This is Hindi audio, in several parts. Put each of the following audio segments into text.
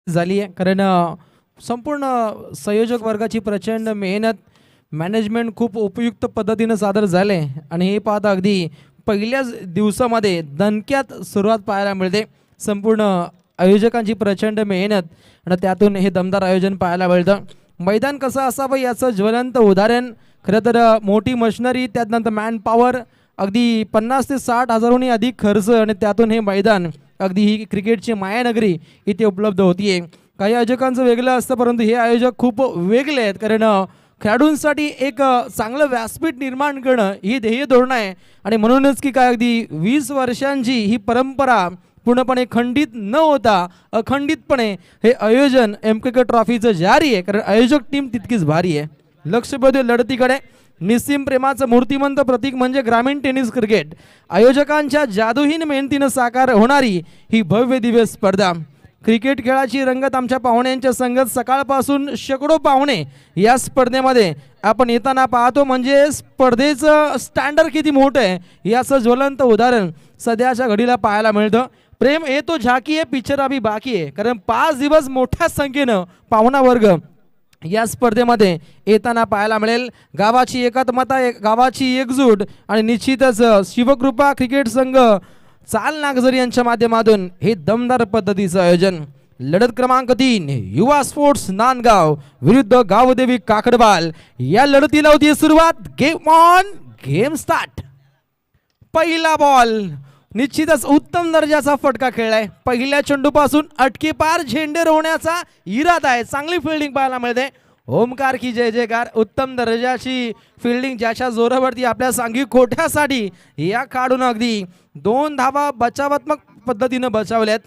झाली आहे. कारण संपूर्ण संयोजक वर्गाची प्रचंड मेहनत, मॅनेजमेंट खूप उपयुक्त पद्धतीनं सादर झाले आणि हे पाहता अगदी पहिल्याच दिवसामध्ये दणक्यात सुरुवात पाहायला मिळते. संपूर्ण आयोजकांची प्रचंड मेहनत आणि त्यातून हे दमदार आयोजन पाहायला मिळतं. मैदान कसं असावं याचं ज्वलंत उदाहरण. खरं तर मोठी मशिनरी, त्यानंतर मॅन पॉवर, अगदी 50 ते 60 हजारांहून अधिक खर्च आणि त्यातून हे मैदान, अगदी ही क्रिकेटची मायानगरी इथे उपलब्ध होतीये. काही आयोजकांचं वेगळं असतं, परंतु हे आयोजक खूप वेगळे आहेत. कारण खेळाडूंसाठी एक चांगलं व्यासपीठ निर्माण करणं ही ध्येय धोरण आहे. आणि म्हणूनच की काय अगदी 20 वर्षांची ही परंपरा पूर्णपणे खंडित न होता अखंडितपणे हे आयोजन MKK ट्रॉफीचं जारी आहे. कारण आयोजक टीम तितकीच भारी आहे. लक्ष बदल लढतीकडे. निस्सीम प्रेमाचं मूर्तिमंत प्रतीक म्हणजे ग्रामीण टेनिस क्रिकेट. आयोजकांच्या जादूहीन मेहनतीनं साकार होणारी ही भव्य दिव्य स्पर्धा. क्रिकेट खेळाची रंगत आमच्या पाहुण्यांच्या संगत सकाळपासून शेकडो पाहुणे या स्पर्धेमध्ये आपण येताना पाहतो. म्हणजे स्पर्धेचं स्टँडर्ड किती मोठं आहे याचं ज्वलंत उदाहरण सध्याच्या घडीला पाहायला मिळतं. प्रेम ये तो झाकी आहे, पिक्चर अभी बाकी आहे. कारण 5 दिवस मोठ्या संख्येनं पाहुणा वर्ग या स्पर्धेमध्ये येताना पाहायला मिळेल. गावाची एकात्मता, गावाची एकजूट आणि निश्चितच शिवकृपा क्रिकेट संघ चाल नागझरी यांच्या माध्यमातून हे दमदार पद्धतीचं आयोजन. लढत क्रमांक 3 युवा स्पोर्ट्स नांदगाव विरुद्ध गावदेवी काकडबाल. या लढतीला होती सुरुवात. Game on, game start. पहिला बॉल. निश्चितच उत्तम दर्जाचा फटका खेळलाय. पहिल्या चेंडूपासून अटकेपार झेंडे रोवण्याचा इरादा आहे. चांगली फिल्डिंग पाहायला मिळते. ओमकार की जय जयकार. उत्तम दर्जाची फिल्डिंग ज्याच्या जोरावरती आपल्या सांघिक कोठ्यासाठी या खेळाडून अगदी 2 धावा बचावात्मक पद्धतीनं बचावल्यात.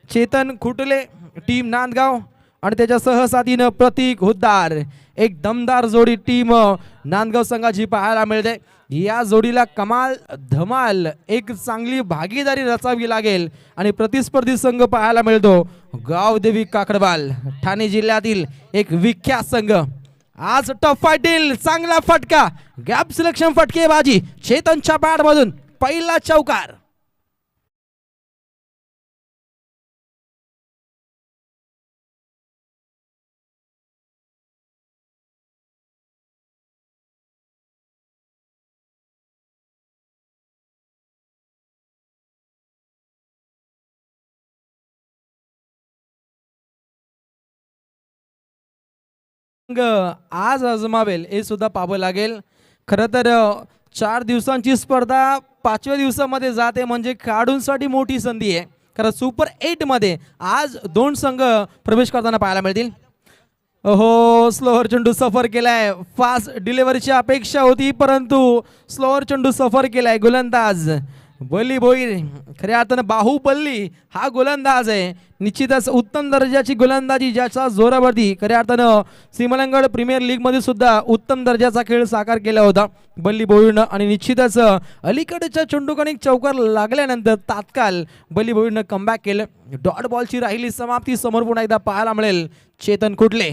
चेतन खुटले टीम नांदगाव आणि त्याच्या सहसाथीनं प्रतीक हुद्दार. एक दमदार जोडी टीम नांदगाव संघाची पाहायला मिळते. या जोडीला कमाल धमाल एक चांगली भागीदारी रचावी लागेल आणि प्रतिस्पर्धी संघ पाहायला मिळतो गावदेवी काकडबाल, ठाणे जिल्ह्यातील एक विख्यात संघ. आज टफ फाईट. चांगला फटका, गॅप सिलेक्शन फटकेबाजी चेतनच्या बॅट मधून पहिला चौकार. आज आजमावेल हे सुद्धा पाहावं लागेल. खरं तर 4 दिवसांची स्पर्धा 5व्या दिवसामध्ये जाते म्हणजे खेळाडूंसाठी मोठी संधी आहे. खरं सुपर 8 मध्ये आज 2 संघ प्रवेश करताना पाहायला मिळतील. हो, स्लोअर चेंडू सफर केलाय. फास्ट डिलिव्हरीची अपेक्षा होती, परंतु स्लोअर चेंडू सफर केलाय गोलंदाज बल्ली भोईर. खऱ्या अर्थानं बाहुबल्ली हा गोलंदाज आहे. निश्चितच उत्तम दर्जाची गोलंदाजी ज्याच्या जोरावरती खऱ्या अर्थानं सिमलंगड प्रीमियर लीग मध्ये सुद्धा उत्तम दर्जाचा खेळ साकार केला होता बल्ली भोईरनं. आणि निश्चितच अलीकडच्या चेंडूकडे चौकार लागल्यानंतर तात्काळ बल्ली भोईरनं कमबॅक केलं. डॉट बॉलची राहिली समाप्ती समोर पुन्हा एकदा पाहायला मिळेल. चेतन कुठले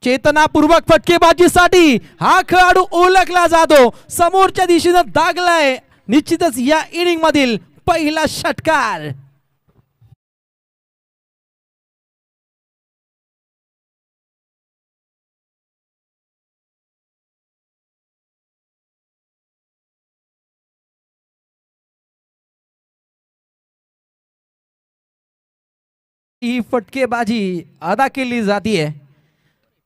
चेतनापूर्वक फटकेबाजीसाठी हा खेळाडू ओळखला जातो. समोरच्या दिशेनं दागलाय. निश्चितच या इनिंग मधील पहिला षटकार. ही फटकेबाजी अदा केली जातीये.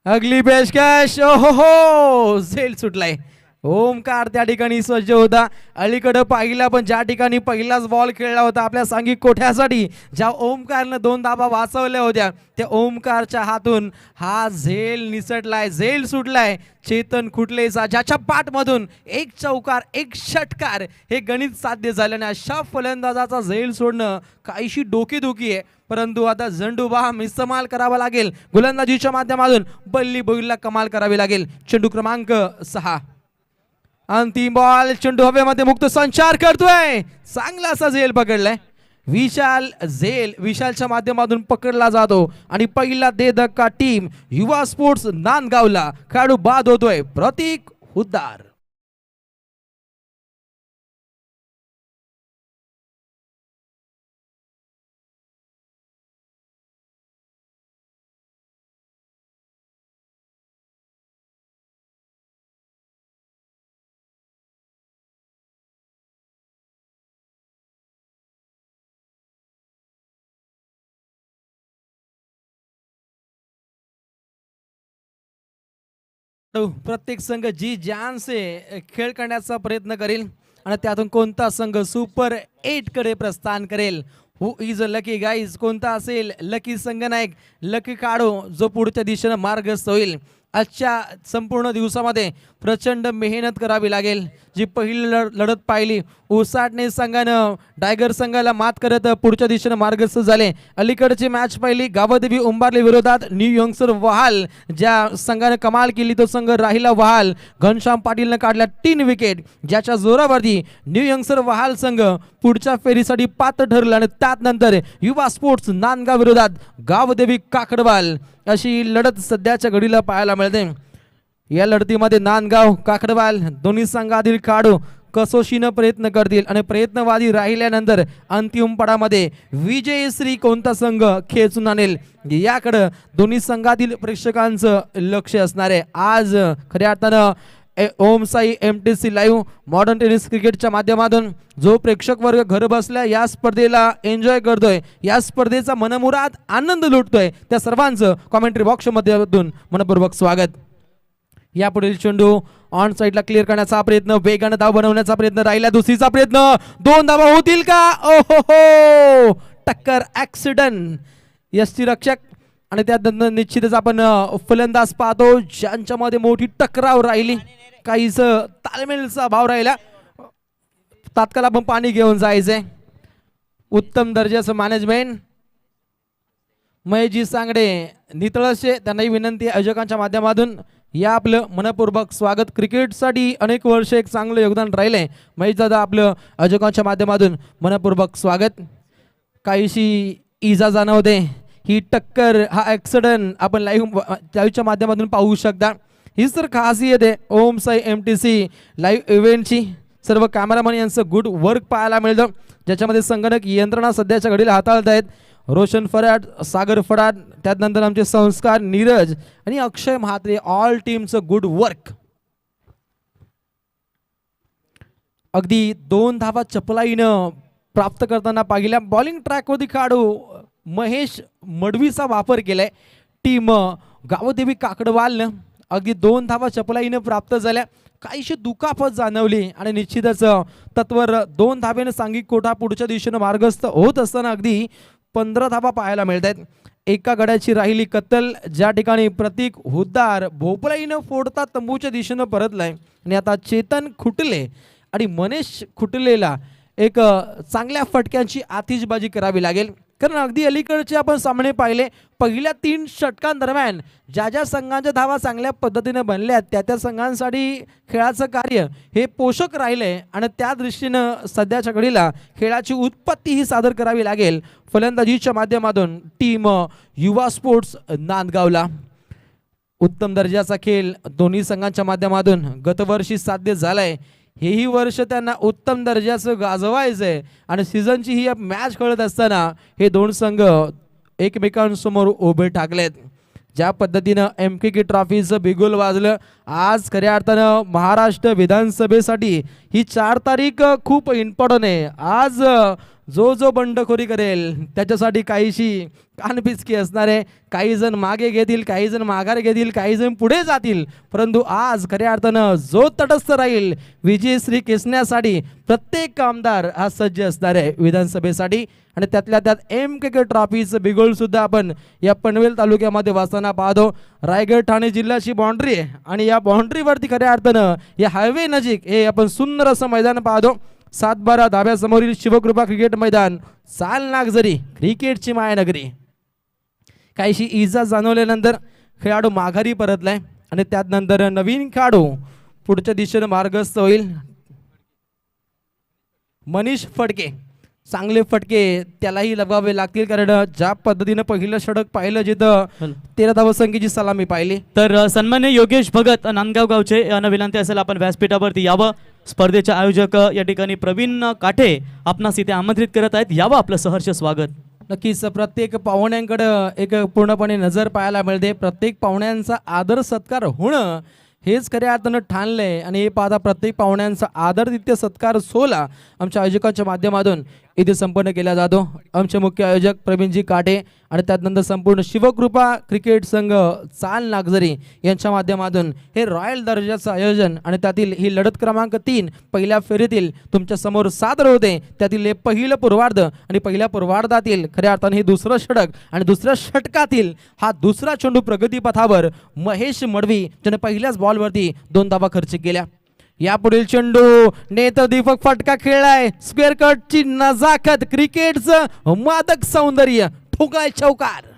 अगली पेशकश. हो, झेल सुटलाय. ओमकार त्या ठिकाणी सज्ज होता. अलीकडे पाहिला पण ज्या ठिकाणी पहिलाच बॉल खेळला होता आपल्या सांघिक कोठ्यासाठी, ज्या ओमकारनं 2 धावा वाचवल्या होत्या, त्या ओमकारच्या हातून हा झेल निसटलाय, झेल सुटलाय चेतन खुटलेचा, ज्याच्या पाठमधून एक चौकार एक षटकार हे गणित साध्य झाल्याने अशा फलंदाजाचा झेल सोडणं काहीशी डोकेदुखी आहे. परंतु आता झंडूबाम इस्तेमाल करावा लागेल. गोलंदाजीच्या माध्यमातून बल्ली बोईरला कमाल करावी लागेल. चेंडू क्रमांक 6. अंतिम बॉल. चेंडू हवेमध्ये मुक्त संचार करतोय. चांगला असा झेल पकडलाय. विशाल झेल विशालच्या माध्यमातून पकडला जातो आणि पहिला दे धक्का टीम युवा स्पोर्ट्स नांदगावला. खेळाडू बाद होतोय प्रतीक हुद्दार. प्रत्येक संघ जी जान से खेळ करण्याचा प्रयत्न करेल आणि त्यातून कोणता संघ सुपर 8 कडे प्रस्थान करेल. Who is a lucky guys, कोणता असेल लकी संघनायक, लकी काढो जो पुढच्या दिशेनं मार्गस्थ होईल. आजच्या संपूर्ण दिवसामध्ये प्रचंड मेहनत करावी लागेल. जी पहिली लढत पाहिली उसाटणे संघानं टायगर संघाला मात करत पुढच्या दिशेनं मार्गस्थ झाले. अलीकडची मॅच पाहिली गावदेवी उंबारले विरोधात न्यू यंगस्टर वहाल. ज्या संघाने कमाल केली तो संघ राहिला वहाल. घनश्याम पाटीलने काढल्या 3 विकेट, ज्याच्या जोरावरती न्यू यंगस्टर वहाल संघ पुढच्या फेरीसाठी पात्र ठरला. आणि त्यानंतर युवा स्पोर्ट्स नांदगाव विरोधात गावदेवी काकडवाल अशी लढत सध्याच्या घडीला पाहायला मिळते. या लढतीमध्ये नांदगाव काकडवाल दोन्ही संघातील खेळाडू कसोशीनं प्रयत्न करतील आणि प्रयत्नवादी राहिल्यानंतर अंतिम पडामध्ये विजयश्री कोणता संघ खेचून आणेल याकडे दोन्ही संघातील प्रेक्षकांचं लक्ष असणार आहे. आज खऱ्या अर्थानं Om Sai MTC live modern tennis क्रिकेटच्या माध्यमातून जो प्रेक्षक वर्ग घर बसल्या या स्पर्धेला एन्जॉय करतोय, या स्पर्धेचा मनमुराद आनंद लुटतोय, त्या सर्वांचं कॉमेंट्री बॉक्समध्ये मनपूर्वक स्वागत. यापुढील चेंडू ऑन साइडला क्लिअर करण्याचा प्रयत्न, वेगाने धाव बनवण्याचा प्रयत्न राहिला. दुसरीचा प्रयत्न, 2 धावा होतील का? ओहो, टक्कर ऍक्सिडेंट यष्टीरक्षक. आणि त्यानंतर निश्चितच आपण फलंदाज पाहतो ज्यांच्यामध्ये मोठी टकराव राहिली, काहीच ताळमेळचा भाव राहिला. तात्काळ आपण पाणी घेऊन जायचंय. उत्तम दर्जाचं मॅनेजमेंट महेशजी सांगडे नितळसे त्यांनाही विनंती आयोजकांच्या माध्यमातून या आपलं मनपूर्वक स्वागत. क्रिकेटसाठी अनेक वर्ष एक चांगलं योगदान राहिलंय महेश दादा, आपलं आयोजकांच्या माध्यमातून मनपूर्वक स्वागत. काहीशी इजा जाणवते, ही टक्कर हा ऍक्सिडेंट आपण लाईव्हच्या माध्यमातून पाहू शकता. हीच तर खासियत आहे ओम साई MTC लाईव्ह इव्हेंटची. सर्व कॅमेरामॅन यांचं गुड वर्क पाहायला मिळतं, ज्याच्यामध्ये संगणक यंत्रणा सध्याच्या घडीला हाताळत आहेत. रोशन फराड, सागर फराड, त्यानंतर आमचे संस्कार नीरज आणि अक्षय म्हात्रे, ऑल टीमचं गुड वर्क. अगदी 2 धावा चपलाईनं प्राप्त करताना पाहिल्या. बॉलिंग ट्रॅकवरती खेळाडू महेश मडवीचा वापर केलाय. टीम गावदेवी काकडवालनं अगदी 2 धावा चपलाईनं प्राप्त झाल्या. काहीशी दुखापत जाणवली आणि निश्चितच तत्वर 2 धाब्याने सांघिक कोटा पुढच्या दिशेनं मार्गस्थ होत असताना अगदी 15 धाबा पाहायला मिळत आहेत. एका गड्याची राहिली कत्तल, ज्या ठिकाणी प्रतीक हुद्दार भोपळाईनं फोडता तंबूच्या दिशेनं परतलाय. आणि आता चेतन खुटले आणि मनीष खुटलेला एक चांगल्या फटक्यांची आतिषबाजी करावी लागेल. कारण अगदी अलीकडचे आपण सामने पाहिले, पहिल्या 3 षटकांदरम्यान ज्या ज्या संघांच्या धावा चांगल्या पद्धतीने बनल्या त्या संघांसाठी खेळाचं कार्य हे पोषक राहिले. आणि त्या दृष्टीनं सध्याच्या घडीला खेळाची उत्पत्ती ही सादर करावी लागेल फलंदाजीच्या माध्यमातून टीम युवा स्पोर्ट्स नांदगावला. उत्तम दर्जाचा खेळ दोन्ही संघांच्या माध्यमातून गतवर्षी साध्य झालाय. हेही वर्ष त्यांना उत्तम दर्जाचं गाजवायचंय आणि सीझनची ही मॅच खेळत असताना हे 2 संघ एकमेकांसमोर उभे ठाकलेत. ज्या पद्धतीनं MKK ट्रॉफीचं बिगुल वाजलं आज, खऱ्या अर्थानं महाराष्ट्र विधानसभेसाठी ही 4 तारीख खूप इम्पॉर्टंट आहे. आज जो बंडखोरी करेल त्याच्यासाठी काहीशी कानपिचकी असणार आहे. काही जण मागे घेतील, काही जण माघार घेतील, काही जण पुढे जातील, परंतु आज खऱ्या अर्थानं जो तटस्थ राहील विजयश्री खेचण्यासाठी प्रत्येक कामदार हा सज्ज असणार आहे विधानसभेसाठी. आणि त्यातल्या त्यात MKK ट्रॉफीचं बिगुल सुद्धा आपण या पनवेल तालुक्यामध्ये वाचताना पाहतो. रायगड ठाणे जिल्ह्याची बाउंड्री आहे आणि या बाउंड्रीवरती खऱ्या अर्थानं या हायवे नजीक हे आपण सुंदर असं मैदान पाहतो. 7-12 धाब्यासमोरील शिवकृपा क्रिकेट मैदान, सालनागझरी क्रिकेटची मायानगरी. काहीशी इजा जाणवल्यानंतर खेळाडू माघारी परतलाय आणि त्यानंतर नवीन खेळाडू पुढच्या दिशेने मार्गस्थ होईल. मनीष फडके, चांगले फटके त्यालाही लगावे लागतील, कारण ज्या पद्धतीने पहिलं षटक पाहिलं जिथं 13 धावसंख्येची सलामी पाहिली. तर सन्मान्य योगेश भगत नांदगाव गावचे यांना विनंती असेल आपण व्यासपीठावरती यावं. स्पर्धेचे आयोजक या ठिकाणी प्रवीण काठे आपणास इथे आमंत्रित करत आहेत, यावं आपलं सहर्ष स्वागत. नक्कीच प्रत्येक पाहुण्यांकडे एक पूर्णपणे नजर पाहायला मिळते. प्रत्येक पाहुण्यांचा आदर सत्कार होणं हेच खऱ्या अर्थानं ठाणलंय आणि हे पाहता प्रत्येक पाहुण्यांचा आदरतिथ्य सत्कार सोहळा आमच्या आयोजकांच्या माध्यमातून इथे संपन्न केला जातो. आमचे मुख्य आयोजक प्रवीणजी काटे आणि त्यानंतर संपूर्ण शिवकृपा क्रिकेट संघ चाल नागझरी यांच्या माध्यमातून हे रॉयल दर्जाचं आयोजन आणि त्यातील ही लढत क्रमांक 3 पहिल्या फेरीतील तुमच्या समोर सादर होते. त्यातील हे पहिलं पूर्वार्ध आणि पहिल्या पूर्वार्धातील खऱ्या अर्थाने हे दुसरं षटक आणि दुसऱ्या षटकातील हा दुसरा चेंडू प्रगतीपथावर महेश मडवी ज्याने पहिल्याच बॉलवरती 2 धावा खर्च केल्या. यापुढील चेंडू नेत्रदीपक फटका खेळलाय. स्क्वेअर कटची नजाकत, क्रिकेटचं मादक सौंदर्य, ठोकलाय चौकार.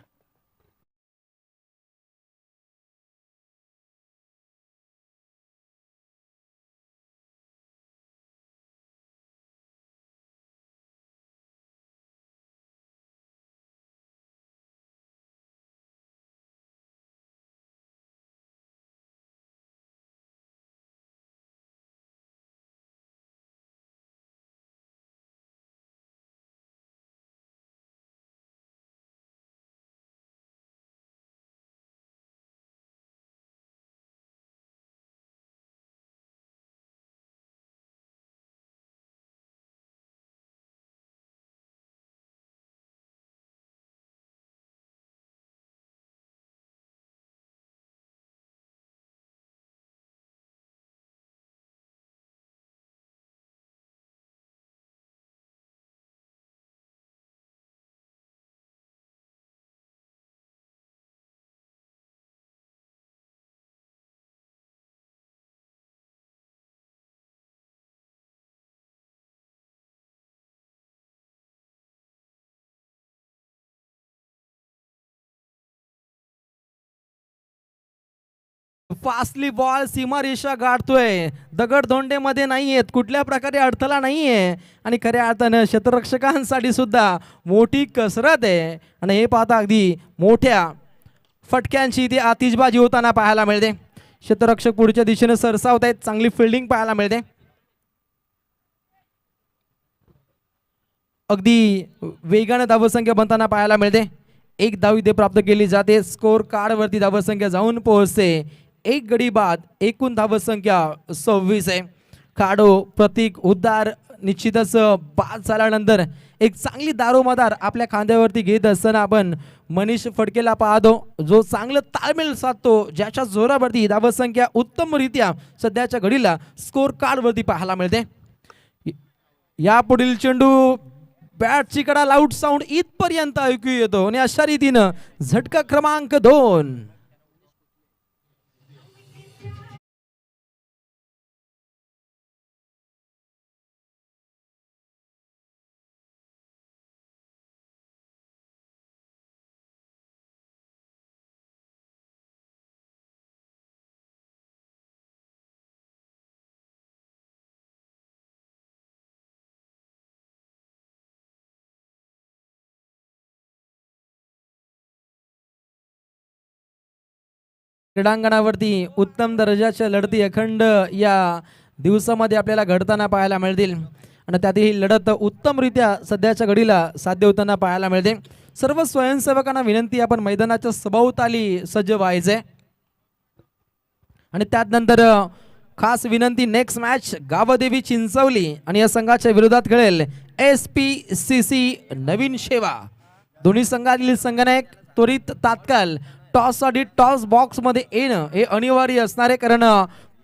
फास्टली बॉल सीमारेषा गाठतोय. दगडधोंडे मध्ये नाहीयेत, कुठल्या प्रकारे अडथळा नाहीये आणि खऱ्या अर्थानं क्षेत्ररक्षकांसाठी सुद्धा मोठी कसरत आहे. आणि हे पाहता अगदी मोठ्या फटक्यांची ती आतिषबाजी होताना पाहायला मिळते. क्षेत्ररक्षक पुढच्या दिशेने सरसावत आहेत. चांगली फिल्डिंग पाहायला मिळते. अगदी वेगाने धावसंख्या बनताना पाहायला मिळते. 1 धाव इथे प्राप्त केली जाते. स्कोर कार्ड वरती धावसंख्या जाऊन पोहोचते 1 गडी बाद. एकूण धावसंख्या 26 आहे. खाडो प्रतीक उद्धार निश्चितच बाद झाल्यानंतर एक चांगली दारोमदार आपल्या खांद्यावरती घेत असताना आपण मनीष फडकेला पाहतो, जो चांगलं ताळमेळ साधतो, ज्याच्या जोरावरती धावसंख्या उत्तमरित्या सध्याच्या घडीला स्कोर कार्ड वरती पाहायला मिळते. यापुढील चेंडू बॅटची कडा लाऊड साऊंड इथपर्यंत ऐकू येतो आणि अशा रीतीनं झटका क्रमांक 2. क्रीडांगणावरती उत्तम दर्जाच्या लढती अखंड या दिवसामध्ये आपल्याला घडताना पाहायला मिळतील आणि त्यातील ही लढत उत्तमरित्या सध्याच्या घडीला साध्य होताना पाहायला मिळते. सर्व स्वयंसेवकांना विनंती, आपण मैदानाच्या सभोवताली सज्ज व्हायचे आणि त्यानंतर खास विनंती, नेक्स्ट मॅच गावदेवी चिंचवली आणि या संघाच्या विरोधात खेळेल SPCC नवीन शेवा. दोन्ही संघातील संघनायक त्वरित तात्काळ टॉससाठी टॉस बॉक्स मध्ये येणं हे अनिवार्य असणार आहे, कारण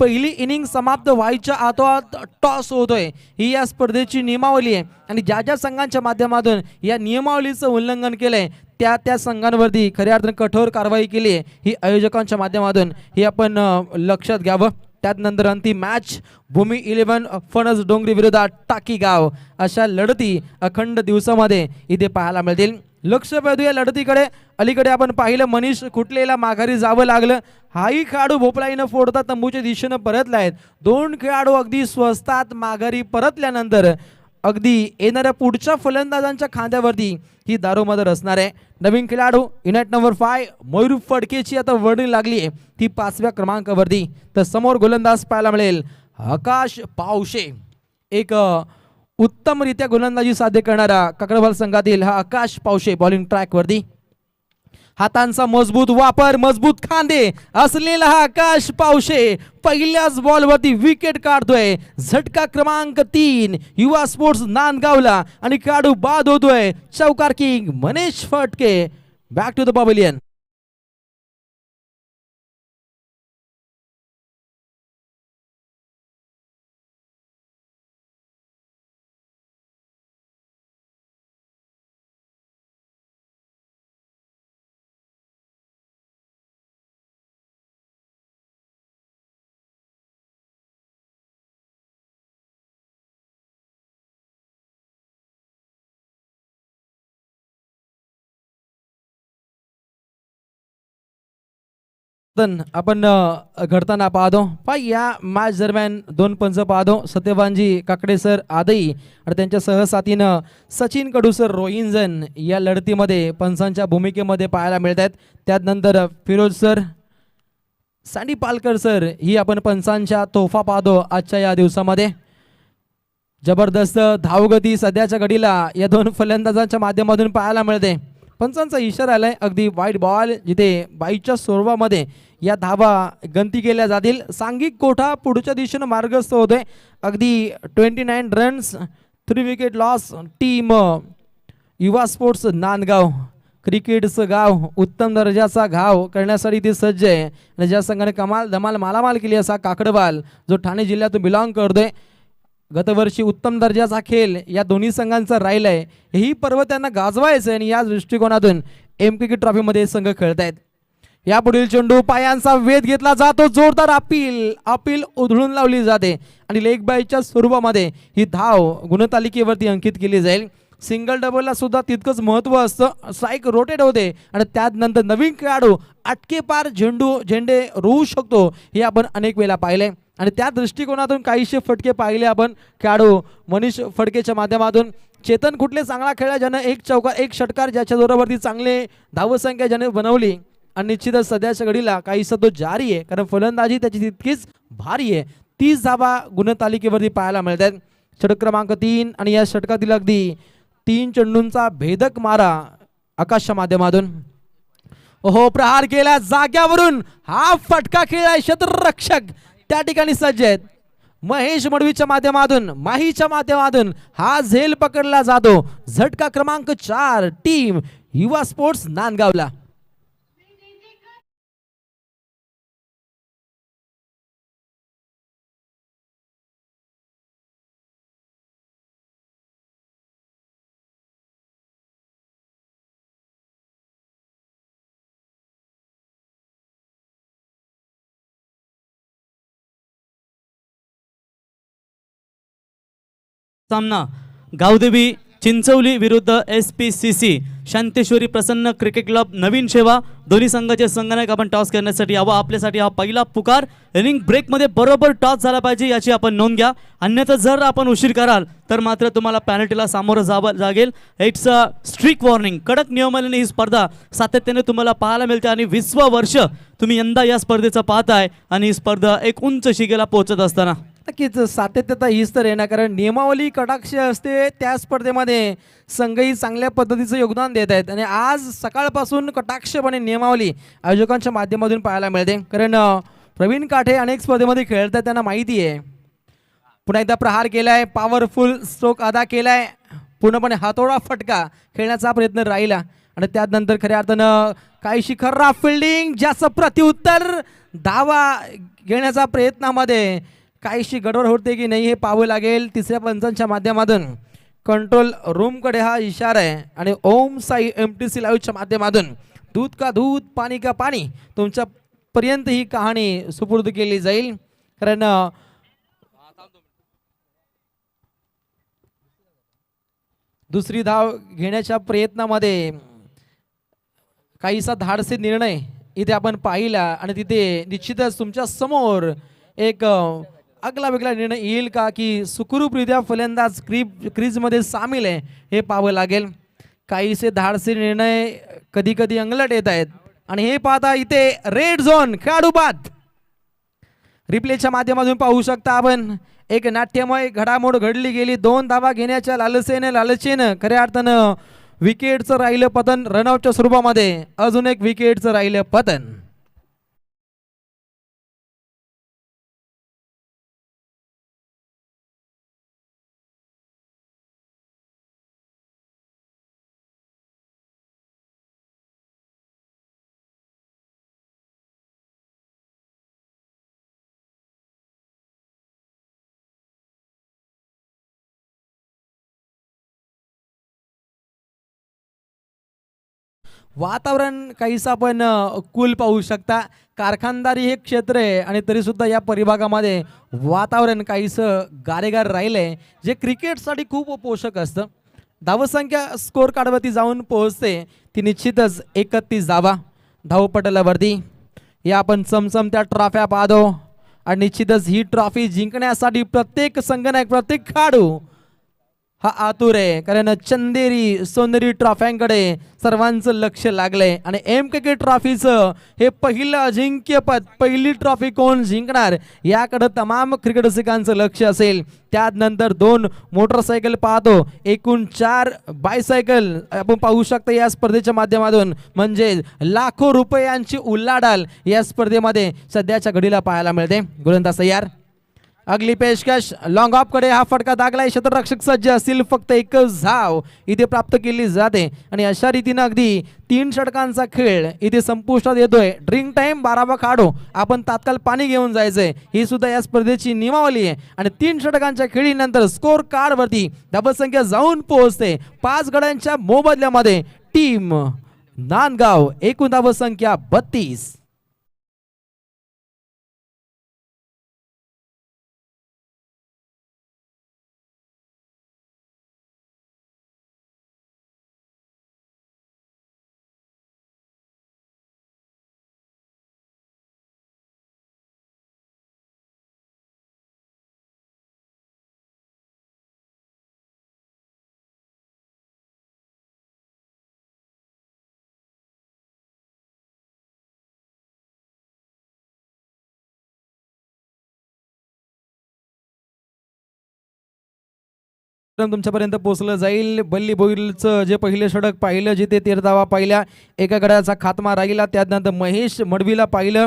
पहिली इनिंग समाप्त व्हायच्या आतोआत टॉस होतोय. ही या स्पर्धेची नियमावली आहे आणि ज्या ज्या संघांच्या माध्यमातून या नियमावलीचं उल्लंघन केलंय त्या त्या संघांवरती खऱ्या अर्थाने कठोर कारवाई केली आहे. ही आयोजकांच्या माध्यमातून ही आपण लक्षात घ्यावं. त्यानंतर अंतिम मॅच भूमी 11 फणस डोंगरी विरोधात टाकी गाव. अशा लढती अखंड दिवसामध्ये इथे पाहायला मिळतील. लक्ष वेधू या लढतीकडे. अलीकडे आपण पाहिलं मनीष कुटलेला माघारी जावं लागलं. हाही खेळाडू भोपळाईनं फोडता तंबूच्या दिशेनं परतला आहेत. 2 खेळाडू अगदी स्वस्तात माघारी परतल्यानंतर अगदी येणाऱ्या पुढच्या फलंदाजांच्या खांद्यावरती ही दारोमदार असणार आहे. नवीन खेळाडू युनाइट नंबर 5 मयूर फडकेची आता वर्णी लागली आहे, ती 5व्या क्रमांकावरती. तर समोर गोलंदाज पाहायला मिळेल आकाश पावशे. एक उत्तमरित्या गोलंदाजी साध्य करणारा काकडवाल संघातील हा आकाश पावशे बॉलिंग ट्रॅक वरती. हातांचा मजबूत वापर, मजबूत खांदे असलेला हा आकाश पावशे पहिल्याच बॉलवरती विकेट काढतोय. झटका क्रमांक 3 युवा स्पोर्ट्स नांदगावला आणि काढू बाद होतोय चौकार किंग मनीष फटके. Back to the pavilion. आपण घडताना पाहतो. या मॅच दरम्यान दोन पंच पाहतो. सत्यवानजी काकडे सर आदई आणि त्यांच्या सहसाथीनं सचिन कडू सर रोहिंजन या लढतीमध्ये पंचांच्या भूमिकेमध्ये पाहायला मिळत आहेत. त्यानंतर Firoz sir, sandy Palkar sir ही आपण पंचांच्या तोफा पाहतो आजच्या या दिवसामध्ये. जबरदस्त धावगती सध्याच्या घडीला या दोन फलंदाजांच्या माध्यमातून पाहायला मिळते. पंचांचा इशारा आलाय अगदी वाईट बॉल, जिथे बाईच्या स्वरूपामध्ये या धावा गंती केल्या जातील. सांघिक कोठा पुढच्या दिशेनं मार्गस्थ होतोय. अगदी 29 रन्स, 3 विकेट लॉस. टीम युवा स्पोर्ट्स नांदगाव क्रिकेटचं गाव उत्तम दर्जाचा घाव करण्यासाठी ती सज्ज आहे. आणि ज्या संघाने कमाल धमाल मालामाल केली असा काकडवाल जो ठाणे जिल्ह्यातून बिलॉंग करतोय. गतवर्षी उत्तम दर्जाचा खेळ या दोन्ही संघांचा राहिलाय. ही पर्व त्यांना गाजवायचं आणि या दृष्टिकोनातून MKK ट्रॉफीमध्ये संघ खेळतायत. यापुढील चेंडू पायांचा वेध घेतला जातो. जोरदार अपील उधळून लावली जाते आणि लेग बायच्या स्वरूपामध्ये ही धाव गुणतालिकेवरती अंकित केली जाईल. सिंगल डबलला सुद्धा तितकंच महत्त्व असतं. स्ट्राईक रोटेट होते आणि त्यानंतर नवीन खेळाडू अटकेपार झेंडे रोवू शकतो हे आपण अनेक वेळा पाहिले. आणि त्या दृष्टिकोनातून काहीशे फटके पाहिले आपण खेळाडू मनीष फडकेच्या माध्यमातून. चेतन कुठले चांगला खेळला, ज्यानं एक चौकार एक षटकार ज्याच्या जोरावरती चांगले धावसंख्या ज्याने बनवली. आणि निश्चितच सध्याच्या घडीला काहीसा तो जारी आहे, कारण फलंदाजी त्याची तितकीच भारी आहे. 30 धावा गुणतालिकेवरती पाहायला मिळतात. षटक क्रमांक 3 आणि या षटकातील अगदी 3 चेंडूंचा भेदक मारा आकाशच्या माध्यमातून. ओहो, प्रहार केला जाग्यावरून. हा फटका खेळाय क्षेत्ररक्षक त्या ठिकाणी सज्ज आहेत. महेश मडवीच्या माध्यमातून, माहीच्या माध्यमातून हा झेल पकडला जातो. झटका क्रमांक 4 टीम युवा स्पोर्ट्स नांदगावला. सामना गावदेवी चिंचवली विरुद्ध SPCC शांतेश्वरी प्रसन्न क्रिकेट क्लब नवीन शेवा. दोन्ही संघाचे संघनायक आपण टॉस करण्यासाठी यावं. आपल्यासाठी हा पहिला पुकार. इनिंग ब्रेकमध्ये बरोबर टॉस झाला पाहिजे याची आपण नोंद घ्या. अन्यथा जर आपण उशीर कराल तर मात्र तुम्हाला पॅनल्टीला सामोरं जावं लागेल. It's a strict warning. कडक नियमाने ही स्पर्धा सातत्याने तुम्हाला पाहायला मिळते आणि 20वं वर्ष तुम्ही यंदा या स्पर्धेचं पाहताय आणि ही स्पर्धा एक उंच शिगेला पोहोचत असताना नक्कीच सातत्यता हीच तर आहे ना, कारण नियमावली कटाक्ष असते. त्या स्पर्धेमध्ये संघही चांगल्या पद्धतीचं योगदान देत आहेत आणि आज सकाळपासून कटाक्षपणे नियमावली आयोजकांच्या माध्यमातून पाहायला मिळते. कारण प्रवीण काठे अनेक स्पर्धेमध्ये खेळतात, त्यांना माहिती आहे. पुन्हा एकदा प्रहार केलाय, पॉवरफुल स्ट्रोक अदा केलाय, पूर्णपणे हातोडा फटका खेळण्याचा प्रयत्न राहिला आणि त्यानंतर खऱ्या अर्थानं काहीशी खराब फिल्डिंग, ज्याचं प्रत्युत्तर धावा घेण्याच्या प्रयत्नामध्ये काहीशी गडबड होते की नाही हे पाहावं लागेल. तिसऱ्या पंचांच्या माध्यमातून कंट्रोल रूमकडे हा इशारा आहे आणि ओम साई MTC लाईव्हच्या माध्यमातून दूध का दूध पाणी का पाणी तुमच्यापर्यंत ही कहाणी सुपूर्द केली जाईल. कारण दुसरी धाव घेण्याच्या प्रयत्नामध्ये काहीसा धाडसी निर्णय इथे आपण पाहिला आणि तिथे निश्चितच तुमच्या समोर एक आगला वेगळा निर्णय येईल का की सुखरूपरित्या फलंदाज क्रीजमध्ये सामील आहे हे पाहावं लागेल. काहीसे धाडसी निर्णय कधी कधी अंगलट येत आहेत आणि हे पाहता इथे रेड झोन खेळाडू बाद. रिप्लेच्या माध्यमातून पाहू शकता आपण एक नाट्यमय घडामोड घडली गेली. 2 धावा घेण्याच्या लालसेनं खऱ्या अर्थानं विकेटचं राहिलं पतन. रनआउटच्या स्वरूपामध्ये अजून एक विकेटचं राहिलं पतन. वातावरण काहीसं आपण कूल पाहू शकता. कारखानदारी हे क्षेत्र आहे आणि तरी सुद्धा या परिभागामध्ये वातावरण काहीसं गारेगार राहिलंय, जे क्रिकेटसाठी खूप पोषक असतं. धावसंख्या स्कोर कार्डवरती जाऊन पोहोचते ती निश्चितच 31 धावा धावपटलावरती. या आपण चमचमत्या ट्रॉफ्या पाहतो आणि निश्चितच ही ट्रॉफी जिंकण्यासाठी प्रत्येक संघनायक, प्रत्येक खेळाडू हा आतुर आहे. कारण चंदेरी सोनेरी ट्रॉफ्यांकडे सर्वांचं लक्ष लागलंय आणि MKK ट्रॉफीचं हे पहिलं अजिंक्यपद, पहिली ट्रॉफी कोण जिंकणार याकडे तमाम क्रिकेट रसिकांचं लक्ष असेल. त्यानंतर 2 मोटरसायकल पाहतो, एकूण 4 बायसायकल आपण पाहू शकता या स्पर्धेच्या माध्यमातून. म्हणजे लाखो रुपयांची उलाढाल या स्पर्धेमध्ये सध्याच्या घडीला पाहायला मिळते. गोलंदाज तयार. अगली पेशकश लॉंग ऑफ कडे हा फटका दागलाय. क्षेत्ररक्षक सज्ज असतील. फक्त एकच धाव इथे प्राप्त केली जाते आणि अशा रीतीनं अगदी 3 षटकांचा खेळ इथे संपुष्टात येतोय. ड्रिंक टाइम 12वा खेळाडू आपण तात्काळ पाणी घेऊन जायचंय, ही सुद्धा या स्पर्धेची नियमावली आहे. आणि 3 षटकांच्या खेळीनंतर स्कोर कार्डवरती धावसंख्या जाऊन पोहोचते 5 गड्यांच्या मोबदल्यामध्ये. टीम नांदगाव एकूण धावसंख्या 32. तुमच्यापर्यंत पोहोचलं जाईल. बल्ली बोईलचं जे पहिले षटक पाहिलं, जिथे 13 धावा पाहिल्या, एका गड्याचा खात्मा राहिला. त्यानंतर महेश मडवीला पाहिलं,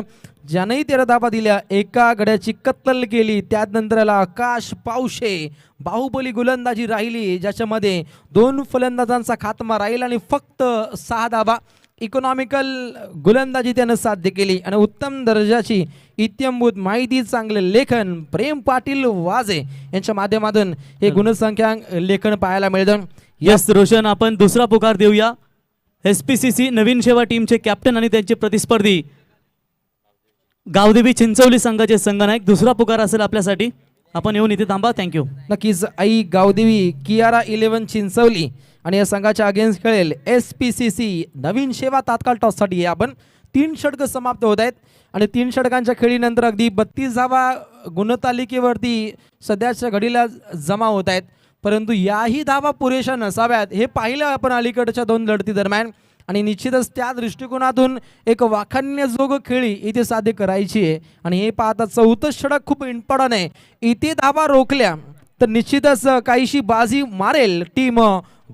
ज्यानेही 13 धावा दिल्या, एका गड्याची कत्तल केली. त्यानंतर आकाश पावशे बाहुबली गोलंदाजी राहिली, ज्याच्यामध्ये 2 फलंदाजांचा खात्मा राहिला आणि फक्त 6 धावा. इकॉनॉमिकल गोलंदाजी त्यानं साध्य केली आणि उत्तम दर्जाची इत्यंभूत माहिती, चांगले लेखन प्रेम पाटील वाजे यांच्या माध्यमातून हे गुणसंख्या लेखन पाहायला मिळतं. यस रोशन, आपण दुसरा पुकार देऊया. SPCC नवीन सेवा टीमचे कॅप्टन आणि त्यांचे प्रतिस्पर्धी गावदेवी चिंचवली संघाचे संघनायक. दुसरा पुकार असेल आपल्यासाठी, आपण येऊन इथे थांबा. थँक्यू. नक्कीच. आई गावदेवी कियारा 11 चिंचवली आणि या संघाच्या अगेन्स्ट खेळेल SPCC नवीन सेवा. तात्काळ टॉससाठी आपण 3 षटक समाप्त होत आहेत आणि 3 षटकांच्या खेळीनंतर अगदी 32 धावा गुणतालिकेवरती सध्याच्या घडीला जमा होत आहेत. परंतु याही धावा पुरेशा नसाव्यात हे पाहिलं आपण अलीकडच्या 2 लढती दरम्यान आणि निश्चितच त्या दृष्टिकोनातून एक वाखाणण्याजोग खेळी इथे साध्य करायची आहे. आणि हे पाहता 4थं षटक खूप इम्पॉर्टंट आहे. इथे धावा रोखल्या तर निश्चितच काहीशी बाजी मारेल टीम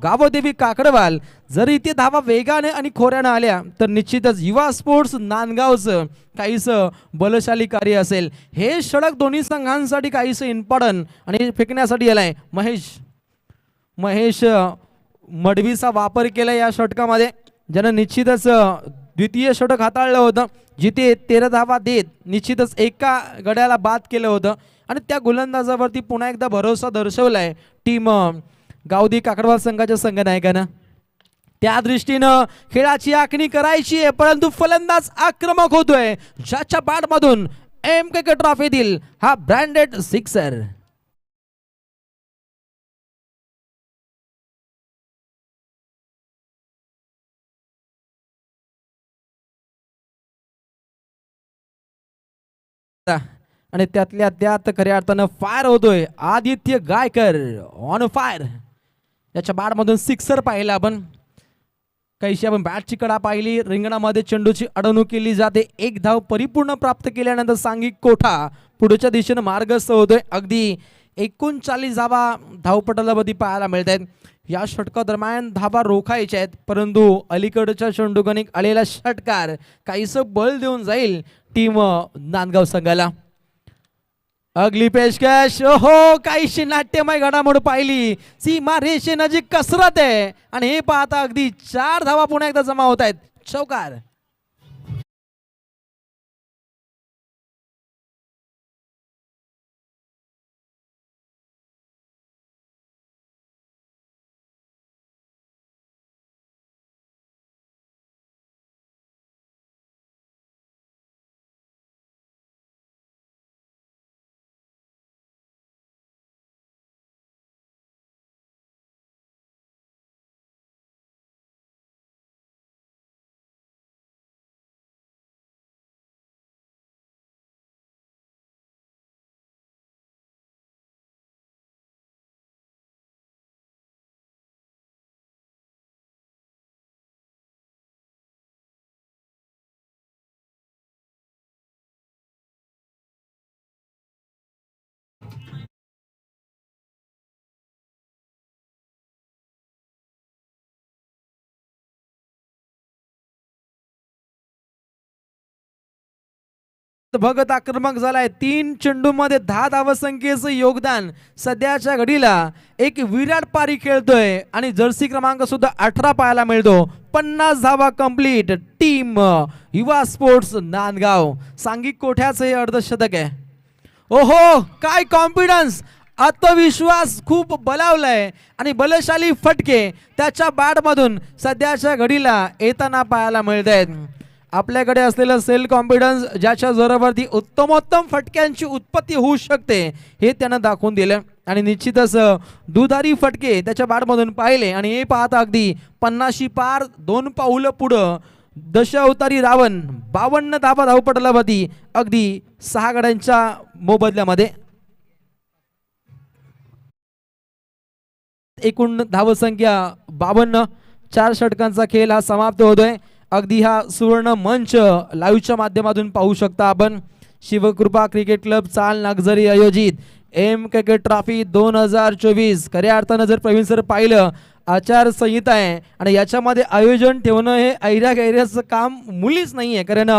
गावदेवी काकडवाल. जर इथे धावा वेगाने आणि खोऱ्यानं आल्या तर निश्चितच युवा स्पोर्ट्स नांदगावचं काहीसं बलशाली कार्य असेल. हे षटक दोन्ही संघांसाठी काहीसं इम्पॉर्टंट आणि फेकण्यासाठी आलाय. महेश मडवीचा वापर केला या षटकामध्ये, ज्यानं निश्चितच द्वितीय षटक हाताळलं होतं, जिथे 13 धावा देत निश्चितच एका गड्याला बाद केलं होतं आणि त्या गोलंदाजावरती पुन्हा एकदा भरोसा दर्शवलाय टीम गावदेवी काकडवाल संघाच्या संघनायकानं. त्या दृष्टीनं खेळाची आखणी करायची आहे, परंतु फलंदाज आक्रमक होतोय, ज्याच्या बॅटमधून MKK ट्रॉफीतील हा ब्रँडेड सिक्सर. आणि त्यातल्या त्यात खऱ्या अर्थानं फायर होतोय आदित्य गायकर ऑन फायर. याच्या बॅटमधून सिक्सर पाहिला आपण. काहीशी आपण बॅटची कडा पाहिली, रिंगणामध्ये चेंडूची अडवणूक केली जाते. 1 धाव परिपूर्ण प्राप्त केल्यानंतर सांघिक कोठा पुढच्या दिशेनं मार्गस्थ होतोय. अगदी 39 धावा धावपटलावरती पाहायला मिळत आहेत. या षटकादरम्यान धावा रोखायच्या आहेत, परंतु अलीकडच्या चेंडूगणिक आलेला षटकार काहीसं बळ देऊन जाईल टीम नांदगाव संघाला. अगली पेशकश, हो काहीशी नाट्यमय घडामोड पाहिली. सीमा रेषेनजीक कसरत आहे आणि हे पाहता अगदी 4 धावा पुन्हा एकदा जमा होत आहेत. चौकार. भगत आक्रमक झालाय. 3 चेंडूमध्ये 10 धावसंख्येचं योगदान सध्याच्या घडीला एक विराट पारी खेळतोय आणि जर्सी क्रमांक सुद्धा 18 पाहायला मिळतो. 50 धावा कंप्लीट. टीम युवा स्पोर्ट्स नांदगाव. सांघिक कोठ्याचं हे अर्धशतक आहे. ओहो काय कॉन्फिडन्स, आत्मविश्वास खूप बलावलाय आणि बलशाली फटके त्याच्या बॅटमधून सध्याच्या घडीला येताना पाहायला मिळत आहेत. आपल्याकडे असलेलं सेल्फ कॉन्फिडन्स ज्याच्या जोरावरती उत्तमोत्तम फटक्यांची उत्पत्ती होऊ शकते हे त्यानं दाखवून दिलं आणि निश्चितच दुधारी फटके त्याच्या बॅटमधून पाहिले आणि हे पाहता अगदी 50 पार 2 पाऊलं पुढं दशावतारी रावण 52 धावा धावपटलावरती अगदी 6 गड्यांच्या मोबदल्यामध्ये. एकूण धावसंख्या 52. 4 षटकांचा खेळ हा समाप्त होतोय. अगदी हा सुवर्ण मंच लाईव्हच्या माध्यमातून पाहू शकता आपण. शिवकृपा क्रिकेट क्लब चाल नागझरी आयोजित MKK ट्रॉफी 2024. खऱ्या अर्थानं जर प्रवीण सर पाहिलं आचारसंहिता आहे आणि याच्यामध्ये आयोजन ठेवणं हे ऐऱ्या गैऱ्याचं काम मुळीच नाही आहे. कारण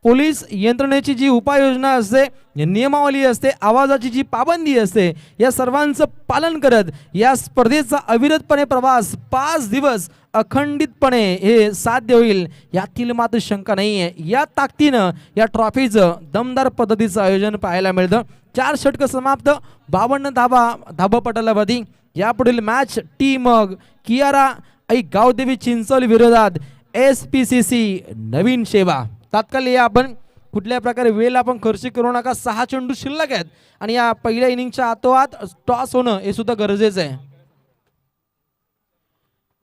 पोलीस यंत्रणेची जी उपाययोजना असते, नियमावली असते, आवाजाची जी पाबंदी असते, या सर्वांचं पालन करत या स्पर्धेचा अविरतपणे प्रवास 5 दिवस अखंडितपणे हे साध्य होईल यातील मात्र शंका नाही आहे. या ताकदीनं या ट्रॉफीचं दमदार पद्धतीचं आयोजन पाहायला मिळतं. 4 षटकं समाप्त. 52 धावा धावपटलावरती. यापुढील मॅच टीम कियारा आई गावदेवी चिंचोली विरोधात SPCC नवीन शेवा. तात्काळ या आपण कुठल्या प्रकारे वेळ आपण खर्च करू नका. 6 चेंडू शिल्लक आहेत आणि या पहिल्या इनिंगच्या आतोआत टॉस होणं हे सुद्धा गरजेचं आहे.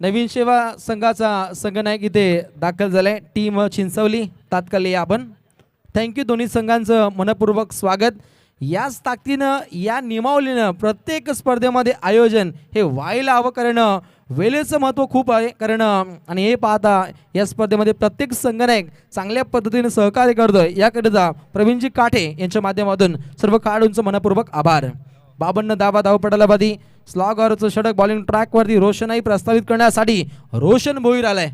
नवीन सेवा संघाचा संघनायक इथे दाखल झालाय. टीम चिंचवली. तात्काळ या आपण. थँक्यू दोन्ही संघांचं मनपूर्वक स्वागत. याच ताकदीनं या नियमावलीनं प्रत्येक स्पर्धेमध्ये आयोजन हे व्हायला हवं. कारण वेळेचं महत्त्व खूप आहे. कारण आणि हे पाहता या स्पर्धेमध्ये प्रत्येक संघनायक चांगल्या पद्धतीने सहकार्य करतोय. याकरिता प्रवीणजी काठे यांच्या माध्यमातून सर्व खेळाडूंचं मनपूर्वक आभार. 52 धावा धावपटलावरती. स्लॉगरचं षटक बॉलिंग ट्रॅकवरती रोशनाई प्रस्तावित करण्यासाठी रोशन भोईर आलाय.